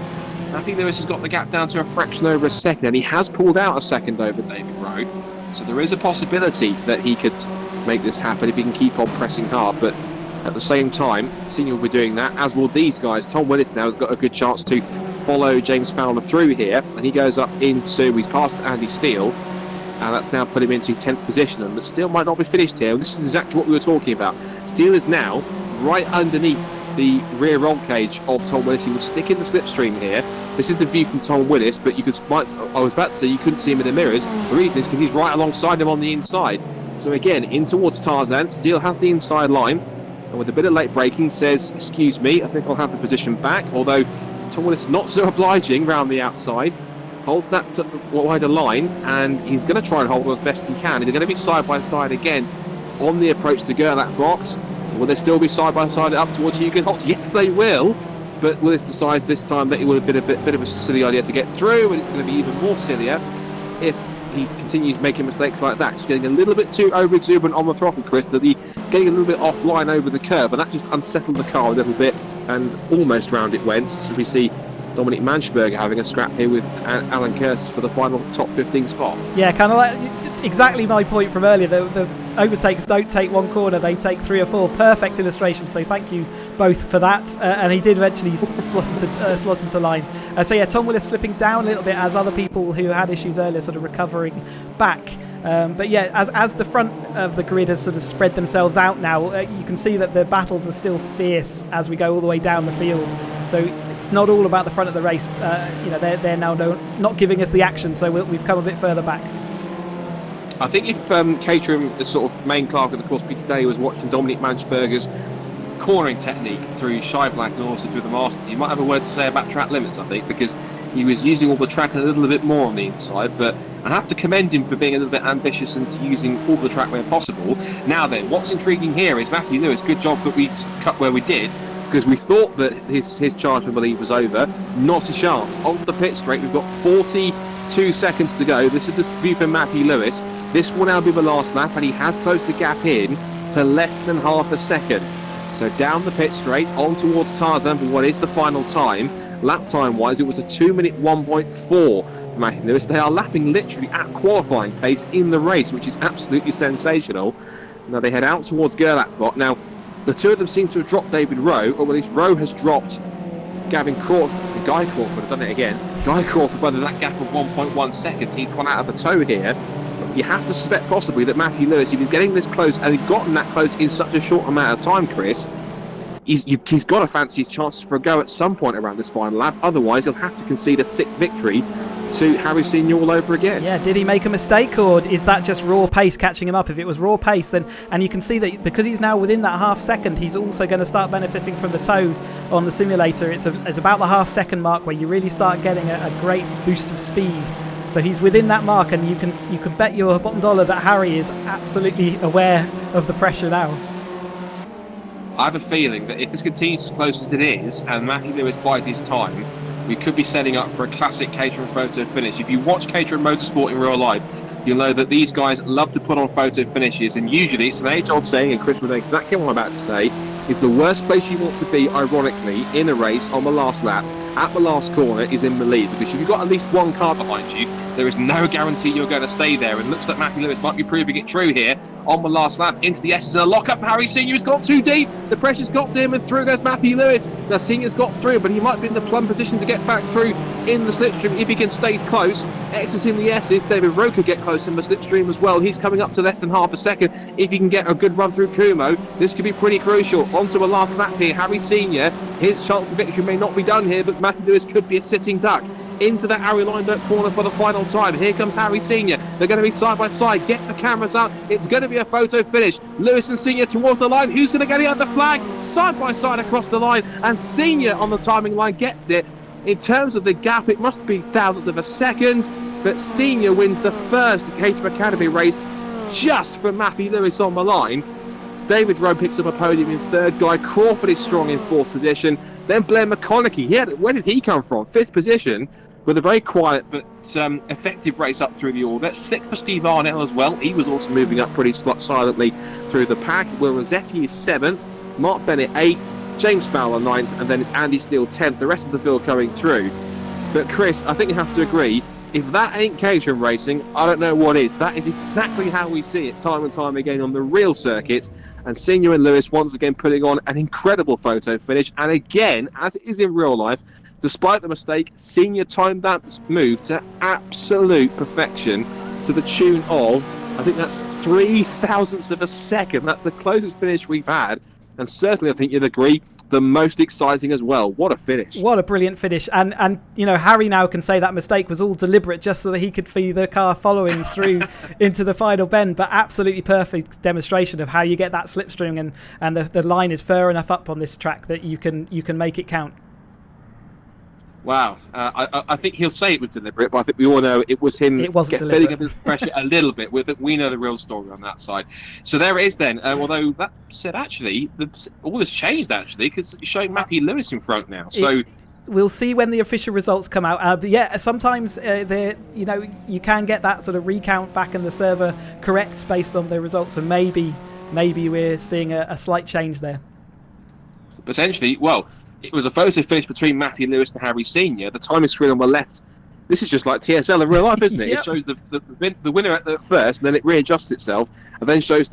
A: I think Lewis has got the gap down to a fraction over a second, and he has pulled out a second over David Rowe. So there is a possibility that he could make this happen if he can keep on pressing hard. But at the same time, Senior will be doing that, as will these guys. Tom Willis now has got a good chance to follow James Fowler through here, and he goes up into, he's past Andy Steele, and that's now put him into 10th position, and Steele might not be finished here. This is exactly what we were talking about. Steele is now right underneath the rear roll cage of Tom Willis. He will stick in the slipstream here. This is the view from Tom Willis, but I was about to say you couldn't see him in the mirrors. The reason is because he's right alongside him on the inside. So again, in towards Tarzan, Steele has the inside line, and with a bit of late braking says, excuse me, I think I'll have the position back, although Tom Willis is not so obliging round the outside, holds that wider line, and he's going to try and hold on as best he can. They're going to be side by side again on the approach to Gerlach box. Will they still be side by side up towards Hugenholtz? Yes, they will, but Willis decides this time that it would have been a bit of a silly idea to get through, and it's going to be even more sillier if he continues making mistakes like that. He's getting a little bit too over exuberant on the throttle, Chris, that he getting a little bit offline over the curve, and that just unsettled the car a little bit, and almost round it went. So we see Dominic Manschberger having a scrap here with Alan Curtis for the final top 15 spot. Yeah,
B: kind of like exactly my point from earlier. The overtakes don't take one corner, they take 3 or 4. Perfect illustration, so thank you both for that. And he did eventually slot into line. So yeah, Tom Willis slipping down a little bit as other people who had issues earlier sort of recovering back. But yeah, as the front of the grid has sort of spread themselves out now, you can see that the battles are still fierce as we go all the way down the field. So it's not all about the front of the race. They're now not giving us the action, so we've come a bit further back.
A: I think if Caterham, the sort of main clerk of the course today, was watching Dominic Manschberger's cornering technique through Scheiblack and also through the Masters, he might have a word to say about track limits, I think, because he was using all the track a little bit more on the inside, but I have to commend him for being a little bit ambitious and using all the track where possible. Now then, what's intriguing here is Matthew Lewis. Good job that we cut where we did, because we thought that his charge, I believe, was over. Not a chance. Onto the pit straight, we've got 42 seconds to go. This is the view from Matthew Lewis. This will now be the last lap, and he has closed the gap in to less than half a second. So down the pit straight, on towards Tarzan for what is the final time. Lap time wise, it was a 2-minute 1.4 for Matthew Lewis. They are lapping literally at qualifying pace in the race, which is absolutely sensational. Now they head out towards Gerlach. Now the two of them seem to have dropped David Rowe, or at least Rowe has dropped Gavin Crawford. Guy Crawford have done it again. Guy Crawford, by that gap of 1.1 seconds, he's gone out of the tow here. You have to suspect possibly that Matthew Lewis, if he's getting this close and he's gotten that close in such a short amount of time, Chris, he's got to fancy his chances for a go at some point around this final lap. Otherwise, he'll have to concede a sick victory to Harry Senior all over again.
B: Yeah, did he make a mistake, or is that just raw pace catching him up? If it was raw pace, then, and you can see that because he's now within that half second, he's also going to start benefiting from the tow on the simulator. It's about the half second mark where you really start getting a great boost of speed. So he's within that mark, and you can bet your bottom dollar that Harry is absolutely aware of the pressure now.
A: I have a feeling that if this continues as close as it is, and Matthew Lewis bides his time, we could be setting up for a classic Caterham photo finish. If you watch Caterham Motorsport in real life, you'll know that these guys love to put on photo finishes, and usually it's an age-old saying, and Chris will know exactly what I'm about to say, is the worst place you want to be, ironically, in a race on the last lap, at the last corner, is in the lead, because if you've got at least one car behind you, there is no guarantee you're going to stay there, and looks like Matthew Lewis might be proving it true here on the last lap. Into the S's, and a lock-up for Harry Senior has got too deep, the pressure's got to him, and through goes Matthew Lewis. Now Senior's got through, but he might be in the plumb position to get back through in the slipstream if he can stay close. Exiting the S's, David Rowe could get close close in the slipstream as well. He's coming up to less than half a second. If he can get a good run through Kumo, this could be pretty crucial. Onto a last lap here. Harry Senior, his chance for victory may not be done here, but Matthew Lewis could be a sitting duck. Into that Harry Leinberg corner for the final time. Here comes Harry Senior. They're going to be side by side. Get the cameras out. It's going to be a photo finish. Lewis and Senior towards the line. Who's going to get it on the flag? Side by side across the line, and Senior on the timing line gets it. In terms of the gap, it must be thousandths of a second, but Senior wins the first Caterham Academy race just for Matthew Lewis on the line. David Rowe picks up a podium in third. Guy Crawford is strong in fourth position. Then Blair McConaughey, where did he come from? Fifth position, with a very quiet but effective race up through the order. Sixth for Steve Arnell as well. He was also moving up pretty silently through the pack. Will Rossetti is seventh, Mark Bennett eighth, James Fowler ninth, and then it's Andy Steele 10th. The rest of the field coming through. But Chris, I think you have to agree, if that ain't Caterham racing, I don't know what is. That is exactly how we see it time and time again on the real circuits. And Senior and Lewis once again putting on an incredible photo finish. And again, as it is in real life, despite the mistake, Senior timed that move to absolute perfection to the tune of, I think that's 0.003 of a second. That's the closest finish we've had. And certainly, I think you'd agree, the most exciting as well. What a finish.
B: What a brilliant finish. And you know, Harry now can say that mistake was all deliberate just so that he could see the car following through into the final bend. But absolutely perfect demonstration of how you get that slipstream, and the line is far enough up on this track that you can make it count.
A: Wow. I think he'll say it was deliberate, but I think we all know it was him feeling a bit of pressure a little bit. We know the real story on that side. So there it is then. Although that said, actually, all has changed, actually, because it's showing Matthew Lewis in front now. So
B: we'll see when the official results come out. But yeah, sometimes you can get that sort of recount back and the server corrects based on the results, and maybe we're seeing a slight change there.
A: Potentially, well, it was a photo finish between Matthew Lewis and Harry Senior. The timing screen on the left, this is just like TSL in real life, isn't it?
B: Yep.
A: It shows the winner at the first, and then it readjusts itself, and then shows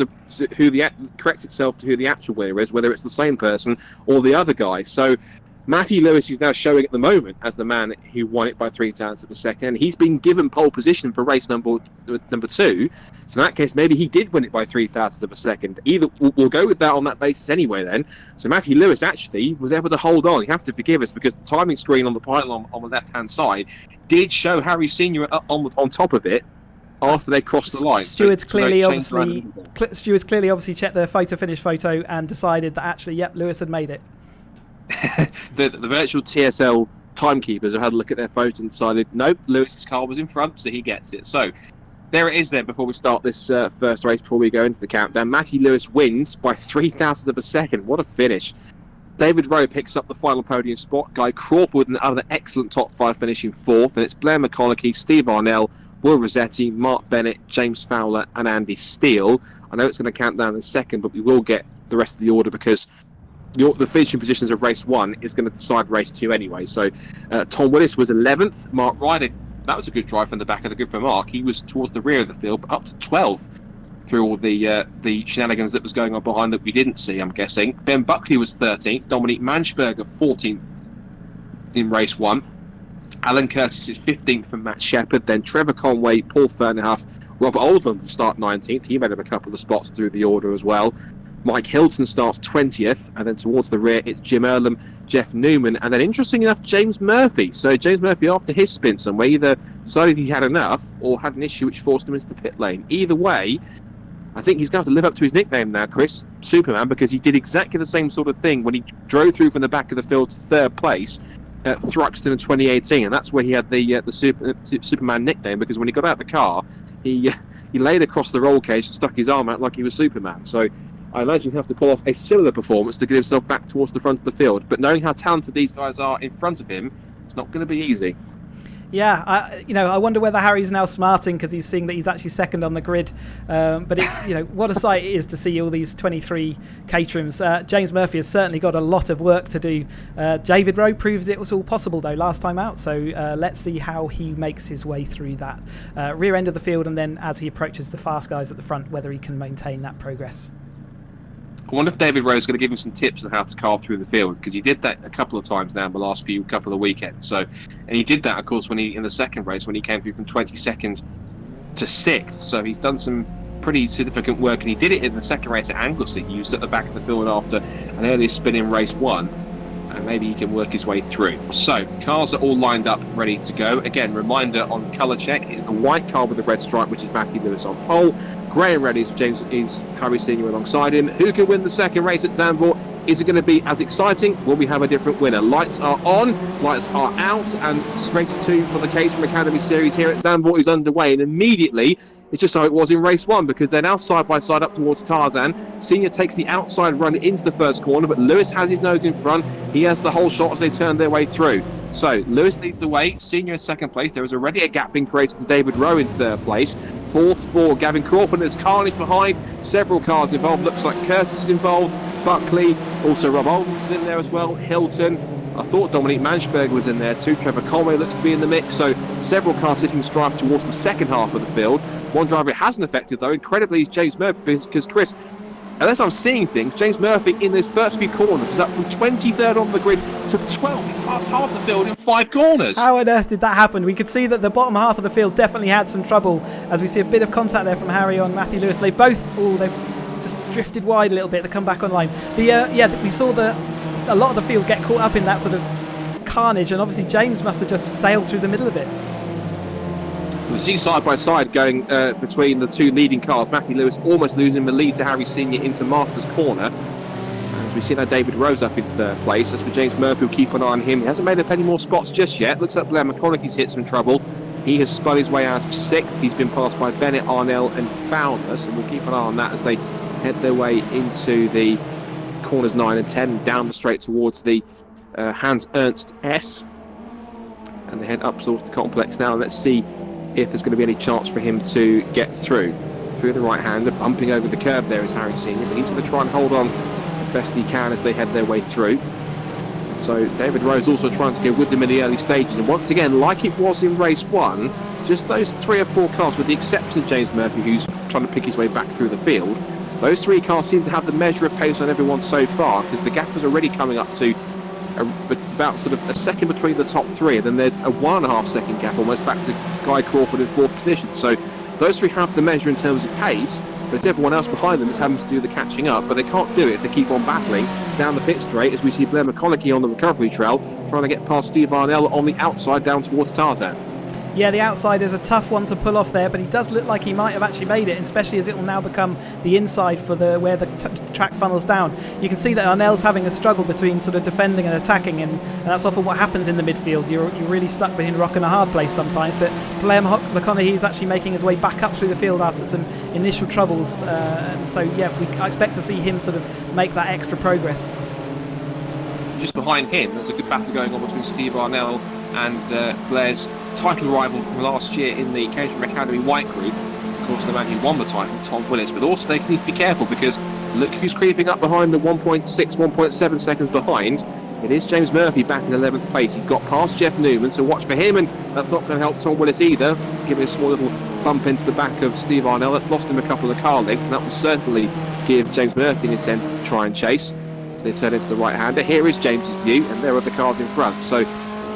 A: corrects itself to who the actual winner is, whether it's the same person or the other guy. So Matthew Lewis is now showing at the moment as the man who won it by 0.03 of a second. He's been given pole position for race number 2. So in that case, maybe he did win it by 0.03 of a second. Either we'll go with that on that basis anyway then. So Matthew Lewis actually was able to hold on. You have to forgive us because the timing screen on the pylon on the left-hand side did show Harry Senior on top of it after they crossed the line.
B: Stewards clearly obviously checked the finish photo and decided that actually, yep, Lewis had made it.
A: the virtual TSL timekeepers have had a look at their photo and decided, nope, Lewis's car was in front, so he gets it. So there it is then before we start this first race, before we go into the countdown. Matthew Lewis wins by 0.003 of a second. What a finish. David Rowe picks up the final podium spot. Guy Crawford with another excellent top 5 finishing 4th. And it's Blair McConaughey, Steve Arnell, Will Rossetti, Mark Bennett, James Fowler and Andy Steele. I know it's going to count down in a second, but we will get the rest of the order because the finishing positions of race 1 is going to decide race 2 anyway. So Tom Willis was 11th. Mark Ryder, that was a good drive from the back of the grid for Mark. He was towards the rear of the field, but up to 12th through all the shenanigans that was going on behind that we didn't see, I'm guessing. Ben Buckley was 13th. Dominique Manchberger 14th in race 1. Alan Curtis is 15th from Matt Shepherd. Then Trevor Conway, Paul Fernerhuff, Robert Oldham will start 19th. He made up a couple of spots through the order as well. Mike Hilton starts 20th, and then towards the rear it's Jim Earlham, Jeff Newman, and then interesting enough James Murphy. So James Murphy, after his spin somewhere, either decided he had enough or had an issue which forced him into the pit lane. Either way, I think he's going to have to live up to his nickname now, Chris, Superman, because he did exactly the same sort of thing when he drove through from the back of the field to third place at Thruxton in 2018, and that's where he had the Superman nickname, because when he got out of the car, he laid across the roll cage and stuck his arm out like he was Superman. So I imagine he'll have to pull off a similar performance to get himself back towards the front of the field. But knowing how talented these guys are in front of him, it's not going to be easy.
B: Yeah, I wonder whether Harry's now smarting because he's seeing that he's actually second on the grid. But it's, what a sight it is to see all these 23 Caterhams. James Murphy has certainly got a lot of work to do. David Rowe proves it was all possible though last time out. So let's see how he makes his way through that rear end of the field, and then as he approaches the fast guys at the front, whether he can maintain that progress.
A: I wonder if David Rowe's going to give him some tips on how to carve through the field, because he did that a couple of times now in the last couple of weekends. And he did that, of course, when in the second race when he came through from 22nd to 6th. So he's done some pretty significant work, and he did it in the second race at Anglesey. He was at the back of the field after an earlier spin in race 1. And maybe he can work his way through. So, cars are all lined up, ready to go. Again, reminder on colour check, it's the white car with the red stripe, which is Matthew Lewis on pole. Grey and red is Harry Senior alongside him. Who can win the second race at Zandvoort? Is it going to be as exciting? Will we have a different winner? Lights are on, lights are out, and race 2 for the Caterham Academy series here at Zandvoort is underway. And immediately, it's just how it was in race 1, because they're now side by side up towards Tarzan. Senior takes the outside run into the first corner, but Lewis has his nose in front. He has the whole shot as they turn their way through. So Lewis leads the way, Senior in second place. There is already a gap being created to David Rowe in third place. Fourth for Gavin Crawford. There's carnage behind. Several cars involved. Looks like Curtis is involved. Buckley, also Rob Oldham's is in there as well. Hilton. I thought Dominique Manchberger was in there too. Trevor Conway looks to be in the mix. So several cars hitting strife towards the second half of the field. One driver it hasn't affected, though, incredibly, is James Murphy, because Chris, unless I'm seeing things, James Murphy in those first few corners is up from 23rd on the grid to 12th. He's passed half the field in 5 corners.
B: How on earth did that happen? We could see that the bottom half of the field definitely had some trouble, as we see a bit of contact there from Harry on Matthew Lewis. They've just drifted wide a little bit to come back online. We saw a lot of the field get caught up in that sort of carnage, and obviously James must have just sailed through the middle of it.
A: We see side by side going between the two leading cars. Matthew Lewis almost losing the lead to Harry Senior into Masters Corner. As we see now David Rose up in third place. As for James Murphy, we'll keep an eye on him. He hasn't made up any more spots just yet. Looks like Blair McConaughey's hit some trouble. He has spun his way out of 6th. He's been passed by Bennett, Arnell and Fowler. So we'll keep an eye on that as they head their way into the corners 9 and 10, down the straight towards the Hans Ernst S. And they head up towards the complex now. Let's see if there's going to be any chance for him to get through the right-hander. Bumping over the curb there is Harry Senior, but he's going to try and hold on as best he can as they head their way through. So David Rose also trying to go with them in the early stages, and once again, like it was in race 1, just those 3 or 4 cars, with the exception of James Murphy, who's trying to pick his way back through the field, those 3 cars seem to have the measure of pace on everyone so far, because the gap is already coming up to about sort of a second between the top 3, and then there's a 1.5 second gap almost back to Guy Crawford in 4th position. So those 3 have the measure in terms of pace, but it's everyone else behind them is having to do the catching up, but they can't do it. They keep on battling down the pit straight, as we see Blair McConaughey on the recovery trail trying to get past Steve Arnell on the outside down towards Tarzan.
B: Yeah, the outside is a tough one to pull off there, but he does look like he might have actually made it, especially as it will now become the inside for where the track funnels down. You can see that Arnell's having a struggle between sort of defending and attacking, and that's often what happens in the midfield. You're really stuck between a rock and a hard place sometimes, but Blair McConaughey is actually making his way back up through the field after some initial troubles. I expect to see him sort of make that extra progress.
A: Just behind him, there's a good battle going on between Steve Arnell and Blair's title rival from last year in the Caterham Academy White Group. Of course, the man who won the title, Tom Willis, but also they need to be careful, because look who's creeping up behind the 1.6, 1.7 seconds behind. It is James Murphy back in 11th place. He's got past Jeff Newman, so watch for him, and that's not going to help Tom Willis either, giving a small little bump into the back of Steve Arnell. That's lost him a couple of car lengths, and that will certainly give James Murphy an incentive to try and chase as they turn into the right-hander. Here is James's view, and there are the cars in front. So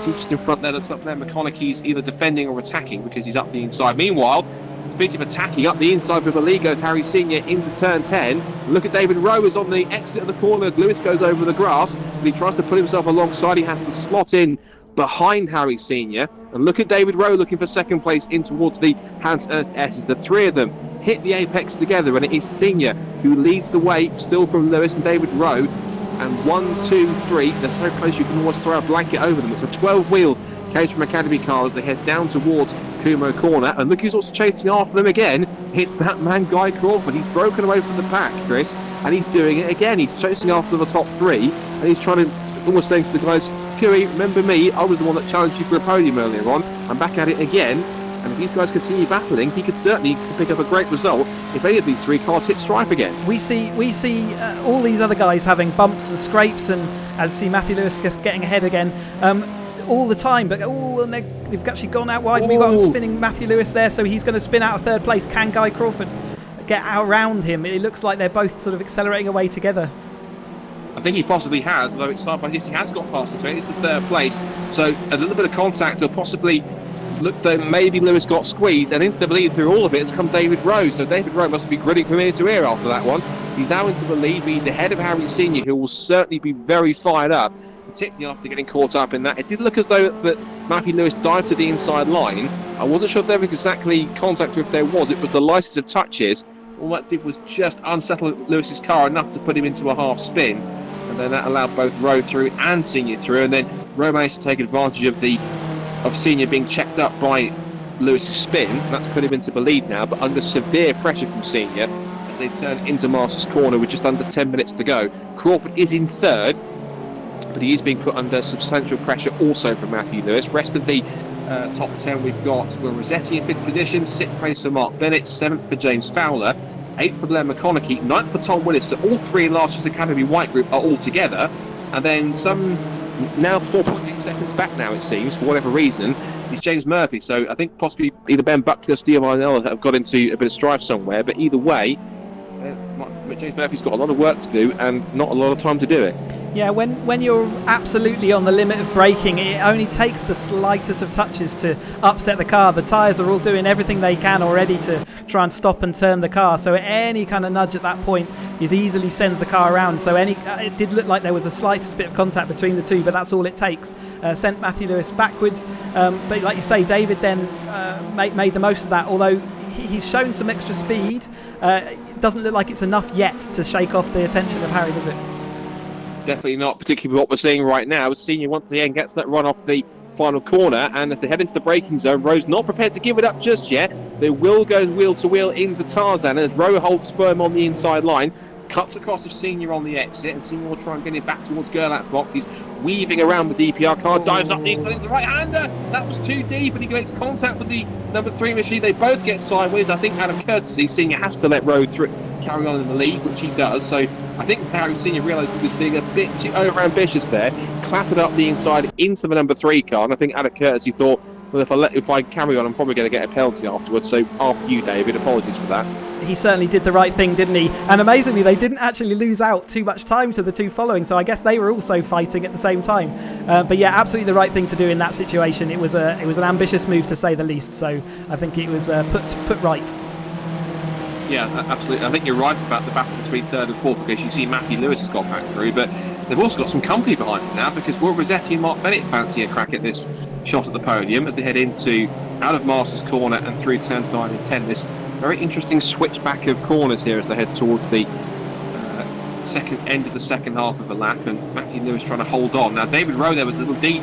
A: see just in front there, looks like there McConaughey's either defending or attacking, because he's up the inside. Meanwhile, speaking of attacking, up the inside with Lee goes Harry Senior into turn 10. Look at David Rowe is on the exit of the corner. Lewis goes over the grass, but he tries to put himself alongside. He has to slot in behind Harry Senior. And look at David Rowe looking for second place in towards the Hans Ernst S. The 3 of them hit the apex together, and it is Senior who leads the way, still from Lewis and David Rowe. And 1, 2, 3, they're so close you can almost throw a blanket over them. It's a 12-wheeled Caterham Academy car as they head down towards Kumo Corner. And look who's also chasing after them again. It's that man, Guy Crawford. He's broken away from the pack, Chris, and he's doing it again. He's chasing after the top 3, and he's trying to, almost saying to the guys, Curry, remember me? I was the one that challenged you for a podium earlier on. I'm back at it again. And if these guys continue battling, he could certainly pick up a great result if any of these 3 cars hit strife again.
B: We see all these other guys having bumps and scrapes, and as you see Matthew Lewis just getting ahead again all the time. But and they've actually gone out wide. We've got spinning Matthew Lewis there, so he's going to spin out of third place. Can Guy Crawford get around him? It looks like they're both sort of accelerating away together.
A: I think he possibly has, although it's side by side. He has got past him, so it's the third place. So a little bit of contact, or possibly looked though maybe Lewis got squeezed, and into the lead through all of it has come David Rowe. So David Rowe must be grinning from ear to ear after that one. He's now into the lead, but he's ahead of Harry Senior, who will certainly be very fired up, particularly after getting caught up in that. It did look as though that Matthew Lewis dived to the inside line. I wasn't sure if there was exactly contact, or if there was. It was the lightest of touches. All that did was just unsettle Lewis's car enough to put him into a half spin, and then that allowed both Rowe through and Senior through, and then Rowe managed to take advantage of Senior being checked up by Lewis's spin, and that's put him into the lead now, but under severe pressure from Senior as they turn into Masters Corner with just under 10 minutes to go. Crawford is in third, but he is being put under substantial pressure also from Matthew Lewis. Rest of the top 10 we've got Will Rossetti in 5th position, 6th place for Mark Bennett, 7th for James Fowler, 8th for Glenn McConaughey, 9th for Tom Willis. So all three in last year's Academy White Group are all together, and then some now 4.8 seconds back now, it seems, for whatever reason, is James Murphy. So I think possibly either Ben Buckley or Steve Arnell have got into a bit of strife somewhere, but either way, James Murphy's got a lot of work to do and not a lot of time to do it.
B: Yeah, when you're absolutely on the limit of braking, it only takes the slightest of touches to upset the car. The tyres are all doing everything they can already to try and stop and turn the car, so any kind of nudge at that point easily sends the car around. So it did look like there was a slightest bit of contact between the two, but that's all it takes. Sent Matthew Lewis backwards, but like you say, David then made the most of that, although he's shown some extra speed. It doesn't look like it's enough yet to shake off the attention of Harry, does it?
A: Definitely not, particularly what we're seeing right now. Senior once again gets that run off the final corner, and as they head into the braking zone, Rowe's not prepared to give it up just yet. They will go wheel to wheel into Tarzan, and as Rowe holds firm on the inside line, cuts across of Senior on the exit, and Senior will try and get it back towards Gerlach box. He's weaving around the DPR car, dives up the inside, it's the right-hander. That was too deep, and he makes contact with the number 3 machine. They both get sideways. I think out of courtesy, Senior has to let Rowe carry on in the lead, which he does. So I think Harry Senior realised he was being a bit too over-ambitious there, clattered up the inside into the number 3 car, and I think out of courtesy thought, well, if I carry on, I'm probably going to get a penalty afterwards. So after you, David, apologies for that.
B: He certainly did the right thing, didn't he? And amazingly, they didn't actually lose out too much time to the two following, so I guess they were also fighting at the same time. But yeah, absolutely the right thing to do in that situation. It was an ambitious move, to say the least, so I think it was put right.
A: Yeah, absolutely. I think you're right about the battle between 3rd and 4th, because you see Matthew Lewis has got back through, but they've also got some company behind them now, because Will Rossetti and Mark Bennett fancy a crack at this shot at the podium as they head out of Masters Corner and through turns 9 and 10. This very interesting switchback of corners here as they head towards the end of the second half of the lap, and Matthew Lewis trying to hold on. Now David Rowe there was a little deep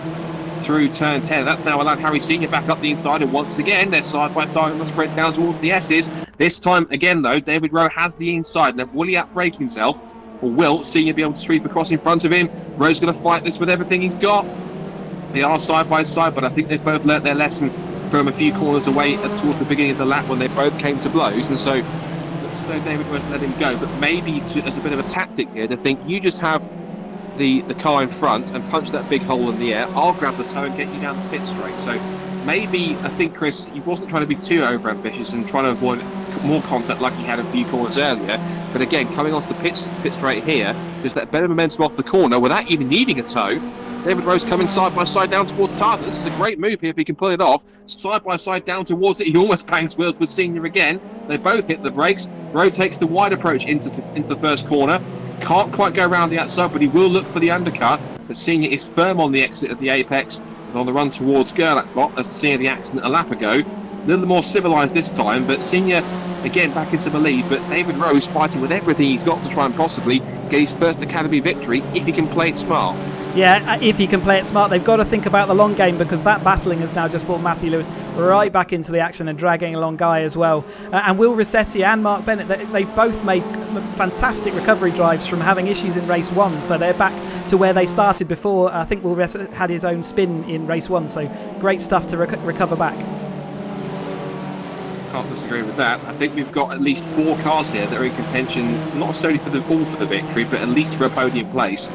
A: through turn 10. That's now allowed Harry Senior back up the inside, and once again they're side by side on the spread down towards the S's. This time again though, David Rowe has the inside. Now will he outbrake himself, or will Senior be able to sweep across in front of him? Rowe's going to fight this with everything he's got. They are side by side, but I think they've both learnt their lesson from a few corners away towards the beginning of the lap when they both came to blows, and so looks as though David Rowe's let him go, but maybe as a bit of a tactic here to think, you just have the car in front and punch that big hole in the air, I'll grab the toe and get you down the pit straight. So maybe, I think Chris, he wasn't trying to be too over ambitious and trying to avoid more contact like he had a few corners earlier, but again, coming onto the pit straight here, just that better momentum off the corner without even needing a toe. David Rowe's coming side by side down towards Tarzan. This is a great move here if he can pull it off. Side by side down towards it. He almost bangs wheels with Senior again. They both hit the brakes. Rowe takes the wide approach into the first corner. Can't quite go around the outside, but he will look for the undercut. But Senior is firm on the exit of the apex and on the run towards Gerlach Bot as Senior the accident a lap ago. A little more civilised this time, but Senior again back into the lead. But David Rowe is fighting with everything he's got to try and possibly get his first Academy victory if he can play it smart. Yeah,
B: if he can play it smart, they've got to think about the long game, because that battling has now just brought Matthew Lewis right back into the action and dragging along Guy as well. And Will Rossetti and Mark Bennett, they've both made fantastic recovery drives from having issues in race 1, so they're back to where they started before. I think Will Rossetti had his own spin in race 1, so great stuff to recover back.
A: Can't disagree with that. I think we've got at least 4 cars here that are in contention, not necessarily for the victory, but at least for a podium place.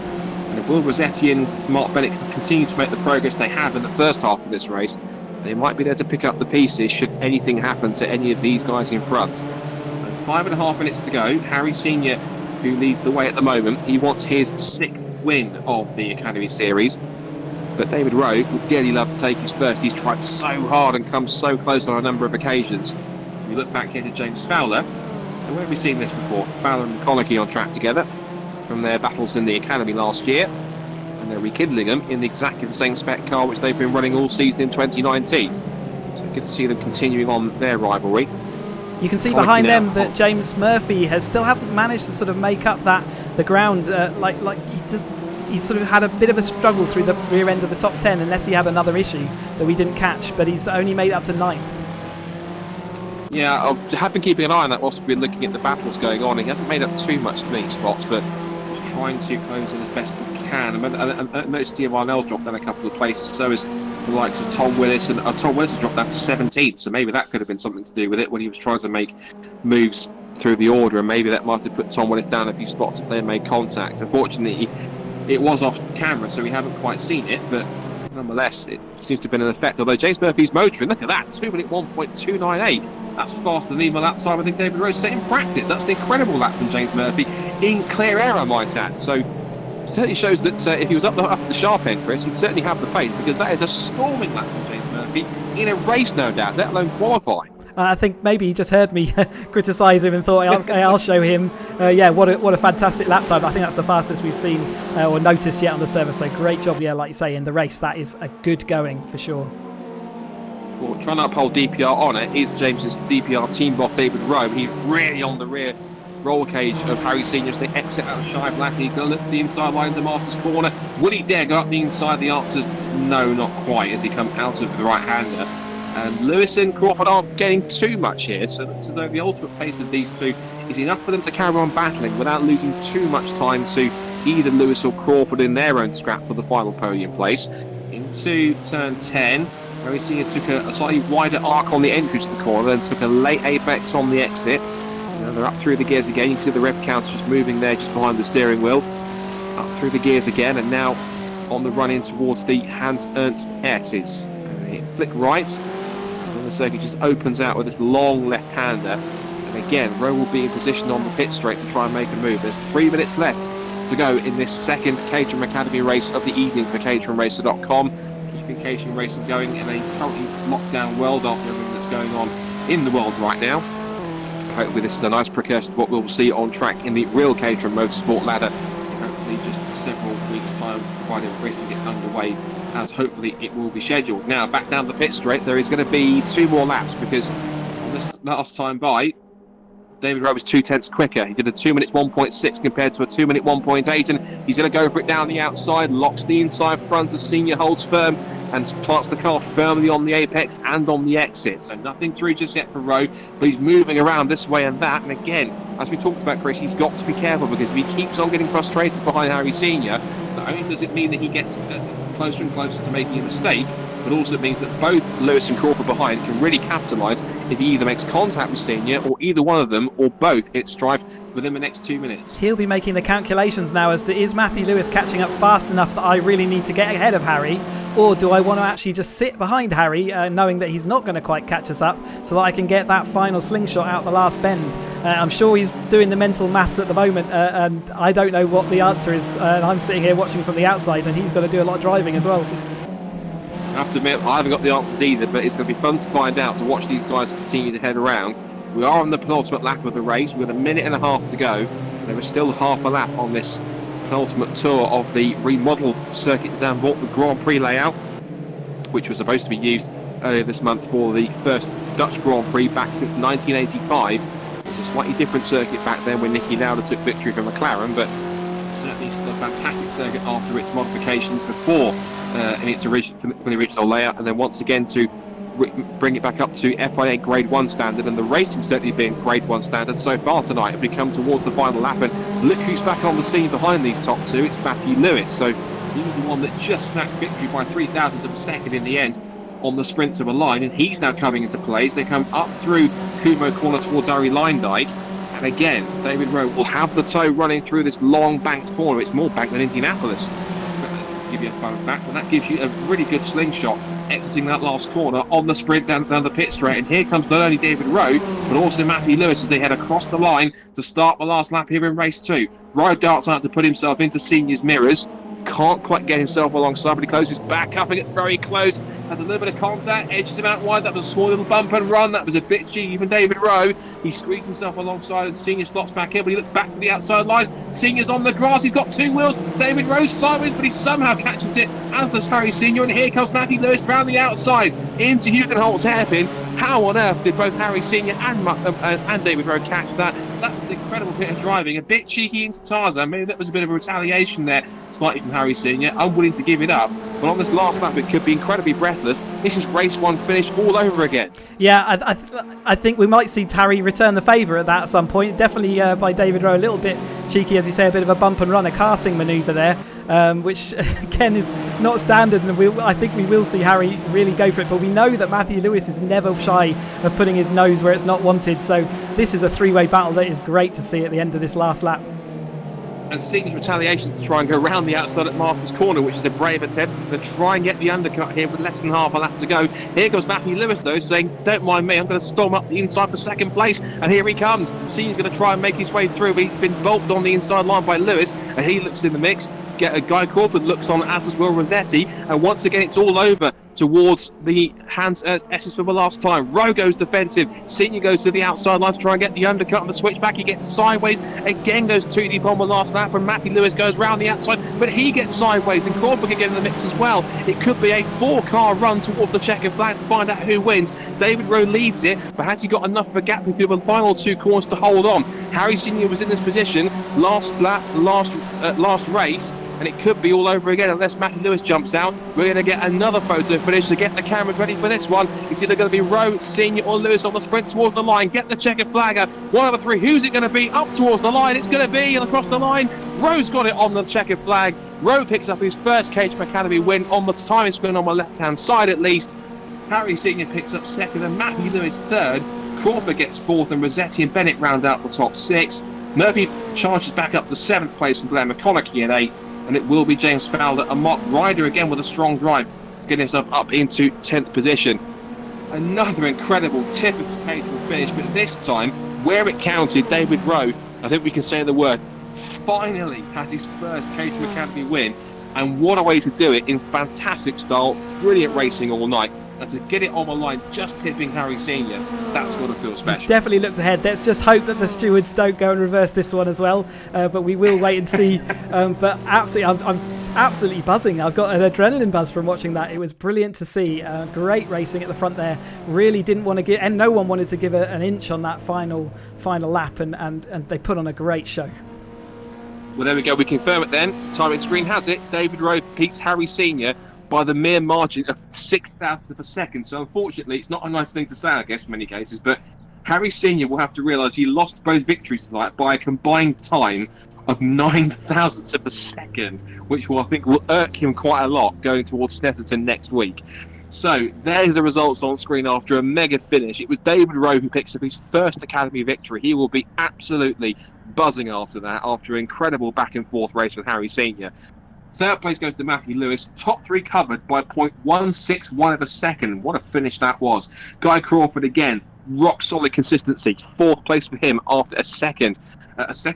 A: And if Will Rossetti and Mark Bennett continue to make the progress they have in the first half of this race, they might be there to pick up the pieces should anything happen to any of these guys in front. And 5.5 minutes to go. Harry Senior, who leads the way at the moment, he wants his 6th win of the Academy Series. But David Rowe would dearly love to take his first. He's tried so hard and come so close on a number of occasions. We look back here to James Fowler, and where have we seen this before? Fowler and Connolly on track together from their battles in the Academy last year, and they're rekindling them in exactly the same spec car which they've been running all season in 2019. So good to see them continuing on their rivalry.
B: You can see behind them that James Murphy still hasn't managed to sort of make up the ground. He's sort of had a bit of a struggle through the rear end of the top 10, unless he had another issue that we didn't catch, but he's only made up to 9th.
A: Yeah, I have been keeping an eye on that whilst we've been looking at the battles going on. He hasn't made up too much to me spots, but he's trying to close in as best he can. I noticed Steve Arnell's dropped down a couple of places, so is the likes of Tom Willis, and Tom Willis has dropped down to 17th, so maybe that could have been something to do with it when he was trying to make moves through the order, and maybe that might have put Tom Willis down a few spots if they had made contact. Unfortunately, it was off camera, so we haven't quite seen it, but nonetheless, it seems to have been an effect. Although James Murphy's motoring, look at that, 2-minute 1.298. That's faster than even the lap time I think David Rose set in practice. That's an incredible lap from James Murphy in clear air, I might add. So it certainly shows that if he was up the sharp end, Chris, he'd certainly have the pace, because that is a storming lap from James Murphy in a race, no doubt, let alone qualifying.
B: I think maybe he just heard me criticise him and thought I'll show him. What a fantastic lap time. I think that's the fastest we've seen or noticed yet on the server. So great job, like you say, in the race. That is a good going for sure.
A: Well, trying to uphold DPR on it is James's DPR team boss, David Rowe. He's really on the rear roll cage of Harry Senior as they exit out of Shive Lap. He's going to look to the inside line into Masters Corner. Will he dare go up the inside? The answer's no, not quite, as he comes out of the right-hander. And Lewis and Crawford aren't getting too much here, so it looks as though the ultimate pace of these two is enough for them to carry on battling without losing too much time to either Lewis or Crawford in their own scrap for the final podium place. Into turn 10, Harry Senior took a slightly wider arc on the entry to the corner, then took a late apex on the exit. They're up through the gears again. You can see the rev counter just moving there just behind the steering wheel. Up through the gears again, and now on the run in towards the Hans Ernst S's. It flick right, and then the circuit just opens out with this long left-hander. And again, Rowe will be in position on the pit straight to try and make a move. There's 3 minutes left to go in this second Caterham Academy race of the evening for caterhamracer.com. Keeping Caterham Racing going in a currently lockdown world after everything that's going on in the world right now. Hopefully this is a nice precursor to what we'll see on track in the real Caterham Motorsport ladder in hopefully just several weeks' time, provided racing gets underway, as hopefully it will be scheduled. Now, back down the pit straight, there is going to be 2 more laps, because on this last time by, David Rowe was 2/10 quicker. He did a 2 minutes 1.6 compared to a 2 minute 1.8, and he's going to go for it down the outside, locks the inside front as Senior holds firm and plants the car firmly on the apex and on the exit. So nothing through just yet for Rowe, but he's moving around this way and that. And again, as we talked about, Chris, he's got to be careful, because if he keeps on getting frustrated behind Harry Senior, not only does it mean that he gets closer and closer to making a mistake, but also it means that both Lewis and Crawford behind can really capitalise if he either makes contact with Senior, or either one of them or both hit strife within the next 2 minutes.
B: He'll be making the calculations now as to, is Matthew Lewis catching up fast enough that I really need to get ahead of Harry, or do I want to actually just sit behind Harry, knowing that he's not going to quite catch us up, so that I can get that final slingshot out the last bend. I'm sure he's doing the mental maths at the moment, and I don't know what the answer is, and I'm sitting here watching from the outside, and he's going to do a lot of driving as well.
A: I have to admit, I haven't got the answers either, but it's going to be fun to find out, to watch these guys continue to head around. We are on the penultimate lap of the race. We've got a minute and a half to go. There is still half a lap on this penultimate tour of the remodelled circuit Zandvoort, the Grand Prix layout, which was supposed to be used earlier this month for the first Dutch Grand Prix back since 1985. It was a slightly different circuit back then when Niki Lauda took victory from McLaren, but certainly still a fantastic circuit after its modifications before in its from the original layout, and then once again to bring it back up to FIA Grade 1 standard, and the racing certainly being Grade 1 standard so far tonight. As we come towards the final lap, and look who's back on the scene behind these top two. It's Matthew Lewis. So he was the one that just snatched victory by 0.03 of a second in the end on the sprint to a line, and he's now coming into play as they come up through Kumo Corner towards Ari Leindyke. And again, David Rowe will have the tow running through this long banked corner. It's more banked than Indianapolis, to give you a fun fact, and that gives you a really good slingshot exiting that last corner on the sprint down the pit straight. And here comes not only David Rowe, but also Matthew Lewis as they head across the line to start the last lap here in race 2. Rowe darts out to put himself into Senior's mirrors, can't quite get himself alongside, but he closes back up and gets very close. Has a little bit of contact, edges him out wide. That was a small little bump and run. That was a bit cheeky from David Rowe. He squeezed himself alongside and Senior slots back in, but he looks back to the outside line. Senior's on the grass. He's got two wheels. David Rowe sideways, but he somehow catches it, as does Harry Senior. And here comes Matthew Lewis round the outside into Hugenholt's hairpin. How on earth did both Harry Senior and David Rowe catch that? That was an incredible bit of driving. A bit cheeky into Tarzan. Maybe that was a bit of a retaliation there, slightly from Harry Senior. Unwilling to give it up. But on this last lap, it could be incredibly breathless. This is race one finish all over again.
B: Yeah, I think we might see Harry return the favour at that at some point. Definitely by David Rowe, a little bit cheeky, as you say, a bit of a bump and run, a karting manoeuvre there, which again is not standard. And I think we will see Harry really go for it. But we know that Matthew Lewis is never shy of putting his nose where it's not wanted. So this is a three-way battle that is great to see at the end of this last lap.
A: And Senior's retaliation is to try and go around the outside at Masters Corner, which is a brave attempt. He's going to try and get the undercut here with less than half a lap to go. Here goes Matthew Lewis, though, saying, don't mind me, I'm going to storm up the inside for second place. And here he comes. Senior's going to try and make his way through. He's been bulked on the inside line by Lewis, and he looks in the mix. Guy Crawford looks on as well, Rossetti, and once again it's all over towards the Hans Ernst Esses for the last time. Rowe goes defensive. Senior goes to the outside line to try and get the undercut on the switchback. He gets sideways, again goes too deep on the last lap, and Matthew Lewis goes round the outside, but he gets sideways, and Crawford can get in the mix as well. It could be a four-car run towards the checkered flag to find out who wins. David Rowe leads it, but has he got enough of a gap between the final two corners to hold on? Harry Senior was in this position last race, and it could be all over again unless Matthew Lewis jumps out. We're going to get another photo finish to get the cameras ready for this one. It's either going to be Rowe, Senior or Lewis on the sprint towards the line. Get the checkered flag up. One of the three. Who's it going to be? Up towards the line. It's going to be across the line. Rowe's got it on the checkered flag. Rowe picks up his first Caterham Academy win on the timing screen on my left-hand side at least. Harry Senior picks up second and Matthew Lewis third. Crawford gets fourth and Rossetti and Bennett round out the top six. Murphy charges back up to seventh place from Blair McConaughey in eighth. And it will be James Fowler and Mark Ryder again with a strong drive to get himself up into 10th position. Another incredible, typical Caterham finish, but this time, where it counted, David Rowe, I think we can say the word, finally has his first Caterham Academy win. And what a way to do it in fantastic style, brilliant racing all night. And to get it on the line, just pipping Harry Senior, that's got to feel special.
B: Definitely looks ahead. Let's just hope that the stewards don't go and reverse this one as well. But we will wait and see. But absolutely, I'm absolutely buzzing. I've got an adrenaline buzz from watching that. It was brilliant to see. Great racing at the front there. Really didn't want to give, and no one wanted to give an inch on that final lap, and they put on a great show.
A: Well, there we go. We confirm it then. The timing screen has it. David Rowe beats Harry Senior by the mere margin of 0.06 of a second. So unfortunately, it's not a nice thing to say, I guess, in many cases. But Harry Senior will have to realise he lost both victories tonight by a combined time of 0.09 of a second, which I think will irk him quite a lot going towards Snetterton next week. So there's the results on screen after a mega finish. It was David Rowe who picks up his first Academy victory. He will be absolutely buzzing after that, after an incredible back and forth race with Harry Senior. Third place goes to Matthew Lewis. Top three covered by 0.161 of a second. What a finish that was. Guy Crawford again, rock solid consistency. Fourth place for him after a second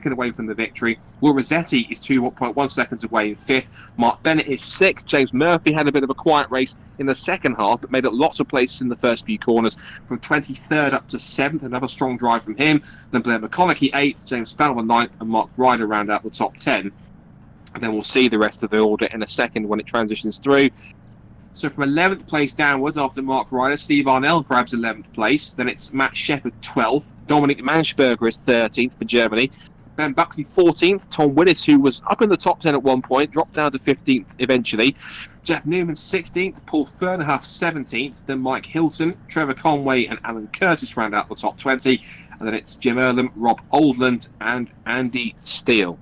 A: away from the victory. Will Rossetti is 2.1 seconds away in fifth. Mark Bennett is sixth. James Murphy had a bit of a quiet race in the second half, but made up lots of places in the first few corners, from 23rd up to 7th. Another strong drive from him. Then Blair McConaughey 8th, James Fowler 9th, and Mark Ryder round out the top 10. And then we'll see the rest of the order in a second when it transitions through. So from 11th place downwards after Mark Ryder, Steve Arnell grabs 11th place. Then it's Matt Shepherd 12th. Dominic Manschberger is 13th for Germany. Ben Buckley 14th. Tom Willis, who was up in the top 10 at one point, dropped down to 15th eventually. Jeff Newman 16th. Paul Fernerhuff 17th. Then Mike Hilton, Trevor Conway and Alan Curtis round out the top 20. And then it's Jim Earlham, Rob Oldland and Andy Steele.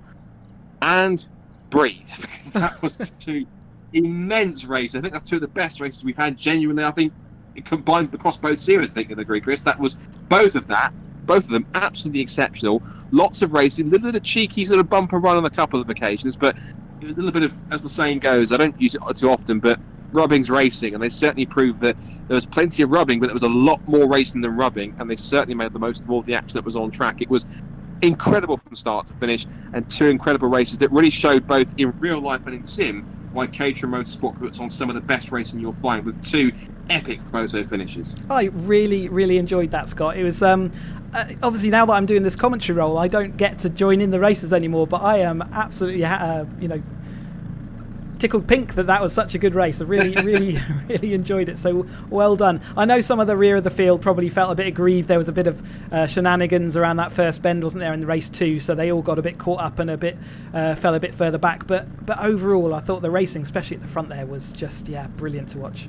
A: And breathe, because that was two immense races. I think that's two of the best races we've had, genuinely. I think combined across both series, I think you'll agree, Chris. That was both of them absolutely exceptional. Lots of racing, a little bit of cheeky sort of bumper run on a couple of occasions, but it was a little bit of, as the saying goes, I don't use it too often, but rubbing's racing, and they certainly proved that there was plenty of rubbing, but there was a lot more racing than rubbing, and they certainly made the most of all the action that was on track. It was incredible from start to finish, and 2 incredible races that really showed both in real life and in sim why Caterham Motorsport puts on some of the best racing you'll find, with 2 epic photo finishes.
B: I really, really enjoyed that, Scott. It was obviously, now that I'm doing this commentary role, I don't get to join in the races anymore, but I am absolutely, tickled pink that was such a good race. I really, really, really enjoyed it. So well done. I know some of the rear of the field probably felt a bit aggrieved. There was a bit of shenanigans around that first bend, wasn't there, in the race too? So they all got a bit caught up and fell a bit further back. But overall, I thought the racing, especially at the front there, was just brilliant to watch.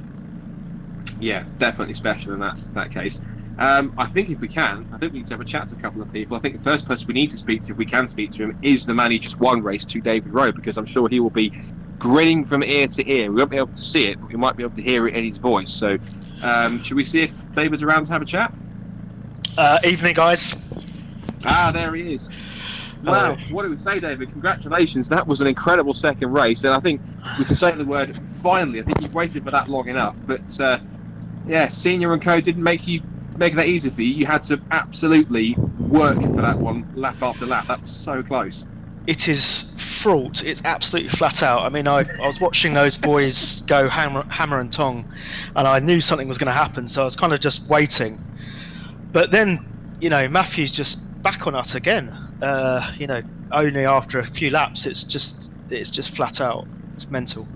A: Yeah, definitely special in that case. I think if we can, I think we need to have a chat to a couple of people. I think the first person we need to speak to, if we can speak to him, is the man who just won race 2, David Rowe, because I'm sure he will be grinning from ear to ear. We won't be able to see it, but we might be able to hear it in his voice. So should we see if David's around to have a chat?
C: Evening, guys.
A: There he is. Wow, what do we say, David? Congratulations. That was an incredible second race, and I think we can say the word finally. I think you've waited for that long enough, but Senior and Co didn't make that easy for you. You had to absolutely work for that one, lap after lap. That was so close.
C: It is fraught. It's absolutely flat out. I mean, I was watching those boys go hammer and tong, and I knew something was going to happen, so I was kind of just waiting. But then, Matthew's just back on us again. Only after a few laps, it's just flat out. It's mental.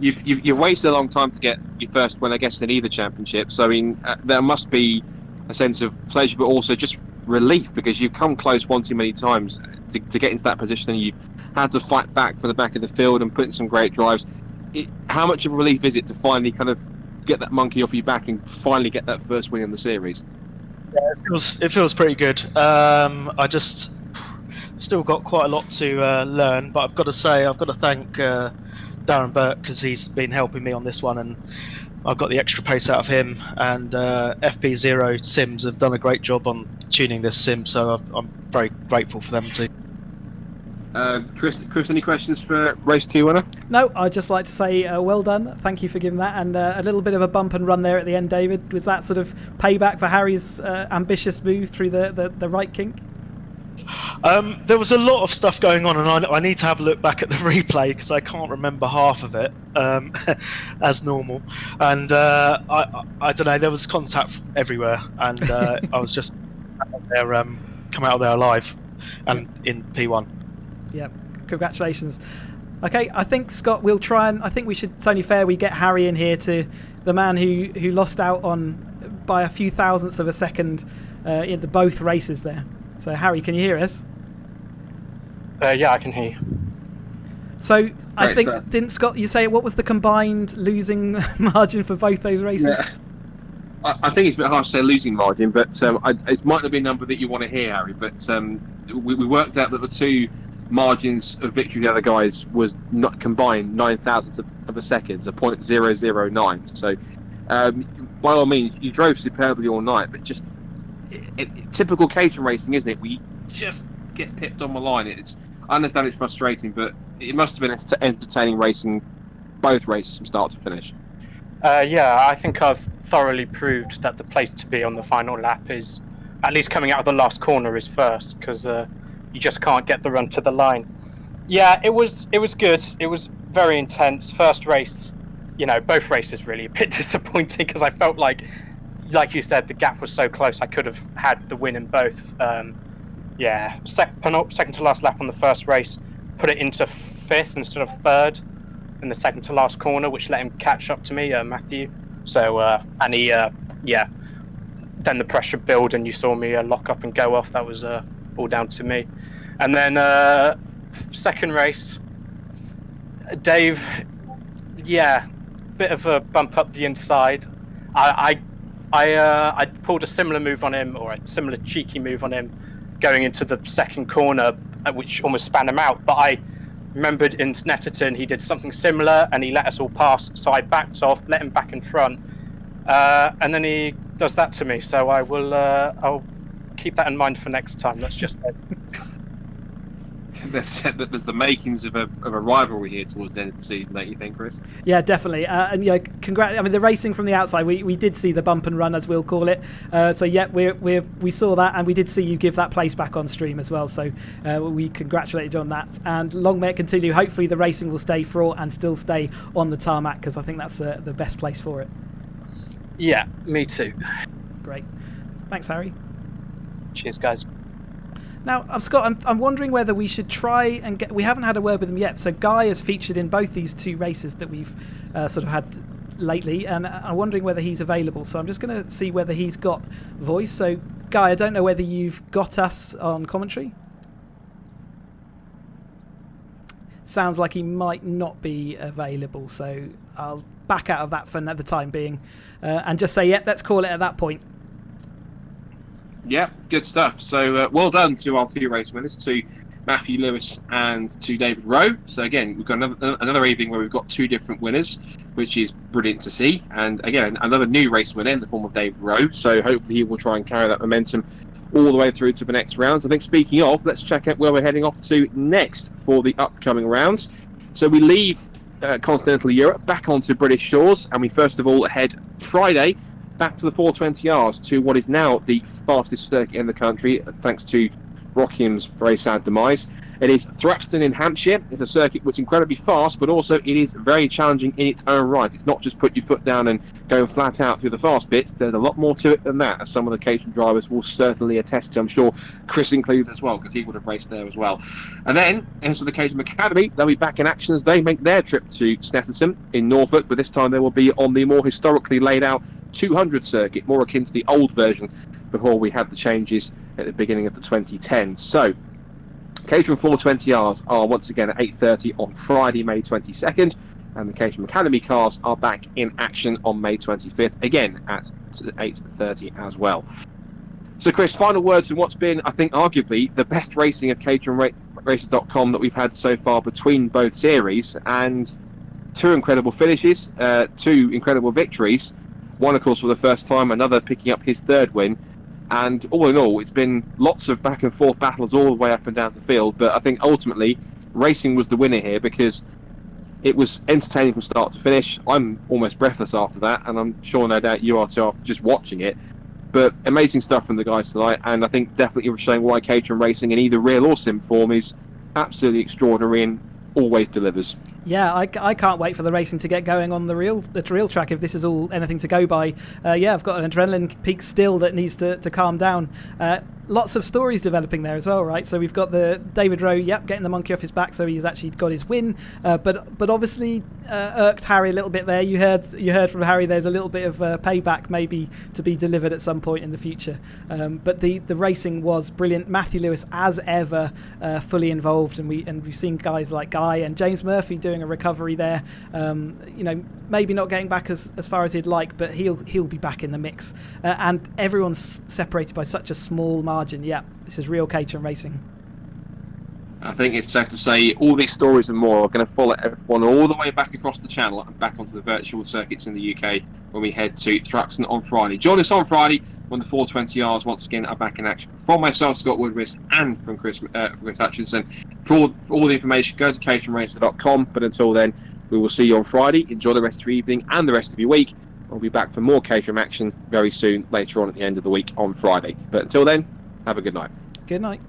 A: You've wasted a long time to get your first win, I guess, in either championship. So I mean, there must be a sense of pleasure, but also just relief, because you've come close one too many times to get into that position, and you've had to fight back from the back of the field and put in some great drives. How much of a relief is it to finally kind of get that monkey off your back and finally get that first win in the series?
C: Yeah, it feels pretty good. I just still got quite a lot to learn, but I've got to thank Darren Burke, because he's been helping me on this one, and I've got the extra pace out of him, and FP0 Sims have done a great job on tuning this sim, so I'm very grateful for them too.
A: Chris, any questions for race 2 winner?
B: No, I'd just like to say well done. Thank you for giving that, and a little bit of a bump and run there at the end, David. Was that sort of payback for Harry's ambitious move through the right kink?
C: There was a lot of stuff going on, and I need to have a look back at the replay, because I can't remember half of it as normal. And I don't know, there was contact everywhere, and I was just come out of there alive and in P1.
B: Yep, congratulations. Okay, I think, Scott, we'll try and I think it's only fair we get Harry in here, to the man who lost out on by a few thousandths of a second in both races there. So, Harry, can you hear us?
D: Yeah, I can hear you.
B: So, I think, didn't Scott, you say, what was the combined losing margin for both those races?
A: Yeah. I think it's a bit harsh to say losing margin, but it might not be a number that you want to hear, Harry, but we worked out that the 2 margins of victory of the other guys was not combined 9,000ths of a second, so 0.009. So, by all means, you drove superbly all night, but just typical Caterham racing, isn't it? We just get pipped on the line. I understand it's frustrating, but it must have been entertaining racing, both races from start to finish.
D: Yeah, I think I've thoroughly proved that the place to be on the final lap is, at least coming out of the last corner, is first, because you just can't get the run to the line. Yeah, it was good. It was very intense. First race, both races really a bit disappointing, because I felt like you said, the gap was so close. I could have had the win in both. Second to last lap on the first race, put it into 5th instead of 3rd in the second to last corner, which let him catch up to me, Matthew. So, and he, then the pressure build, and you saw me lock up and go off. That was all down to me. And then second race, Dave, bit of a bump up the inside. I pulled a similar move on him, or a similar cheeky move on him, going into the second corner, which almost span him out. But I remembered in Snetterton he did something similar, and he let us all pass. So I backed off, let him back in front, and then he does that to me. So I'll keep that in mind for next time. That's just it.
A: there's the makings of a rivalry here towards the end of the season, don't you think, Chris?
B: Yeah, definitely. And congrats. I mean, the racing from the outside, we did see the bump and run, as we'll call it. So yeah, we saw that, and we did see you give that place back on stream as well. So we congratulate you on that, and long may it continue. Hopefully, the racing will stay fraught and still stay on the tarmac, because I think that's the best place for it.
D: Yeah, me too.
B: Great. Thanks, Harry.
D: Cheers, guys.
B: Now, Scott, I'm wondering whether we should try and get... We haven't had a word with him yet. So Guy has featured in both these two races that we've sort of had lately, and I'm wondering whether he's available. So I'm just going to see whether he's got voice. So, Guy, I don't know whether you've got us on commentary. Sounds like he might not be available, so I'll back out of that for the time being and just say, yep, let's call it at that point.
A: Yeah, good stuff. So well done to our two race winners, to Matthew Lewis and to David Rowe. So again, we've got another evening where we've got two different winners, which is brilliant to see. And again, another new race winner in the form of David Rowe. So hopefully he will try and carry that momentum all the way through to the next rounds. I think speaking of, let's check out where we're heading off to next for the upcoming rounds. So we leave continental Europe back onto British shores, and we first of all head Friday back to the 420Rs, to what is now the fastest circuit in the country, thanks to Rockham's very sad demise. It is Thruxton in Hampshire. It's a circuit which is incredibly fast, but also it is very challenging in its own right. It's not just put your foot down and going flat out through the fast bits. There's a lot more to it than that, as some of the Caterham drivers will certainly attest to. I'm sure Chris included as well, because he would have raced there as well. And then, as for the Caterham Academy, they'll be back in action as they make their trip to Snetterton in Norfolk, but this time they will be on the more historically laid out 200 circuit, more akin to the old version before we had the changes at the beginning of the 2010s. So, Caterham 420Rs are once again at 8:30 on Friday, May 22nd, and the Caterham Academy cars are back in action on May 25th, again at 8:30 as well. So, Chris, final words on what's been, I think, arguably the best racing of caterhamracer.com that we've had so far between both series, and two incredible finishes, two incredible victories. One, of course, for the first time, another picking up his third win. And all in all, it's been lots of back and forth battles all the way up and down the field. But I think ultimately, racing was the winner here, because it was entertaining from start to finish. I'm almost breathless after that, and I'm sure no doubt you are too after just watching it. But amazing stuff from the guys tonight, and I think definitely showing why Caterham racing in either real or sim form is absolutely extraordinary and always delivers.
B: Yeah, I can't wait for the racing to get going on the real track, if this is all anything to go by. Yeah, I've got an adrenaline peak still that needs to calm down. Lots of stories developing there as well, right? So we've got the David Rowe, getting the monkey off his back, so he's actually got his win. But obviously irked Harry a little bit there. You heard from Harry. There's a little bit of payback maybe to be delivered at some point in the future. But the racing was brilliant. Matthew Lewis, as ever, fully involved, and we've seen guys like Guy and James Murphy doing a recovery there. Maybe not getting back as far as he'd like, but he'll be back in the mix. And everyone's separated by such a small margin. Yeah, this is real Caterham racing.
A: I think it's safe to say all these stories and more are going to follow everyone all the way back across the channel and back onto the virtual circuits in the UK when we head to Thruxton on Friday. Join us on Friday when the 420Rs once again are back in action. From myself, Scott Woodwiss, and from Chris Hutchinson. For all the information, go to caterhamracer.com. But until then, we will see you on Friday. Enjoy the rest of your evening and the rest of your week. We'll be back for more Caterham action very soon, later on at the end of the week on Friday. But until then, have a good night.
B: Good night.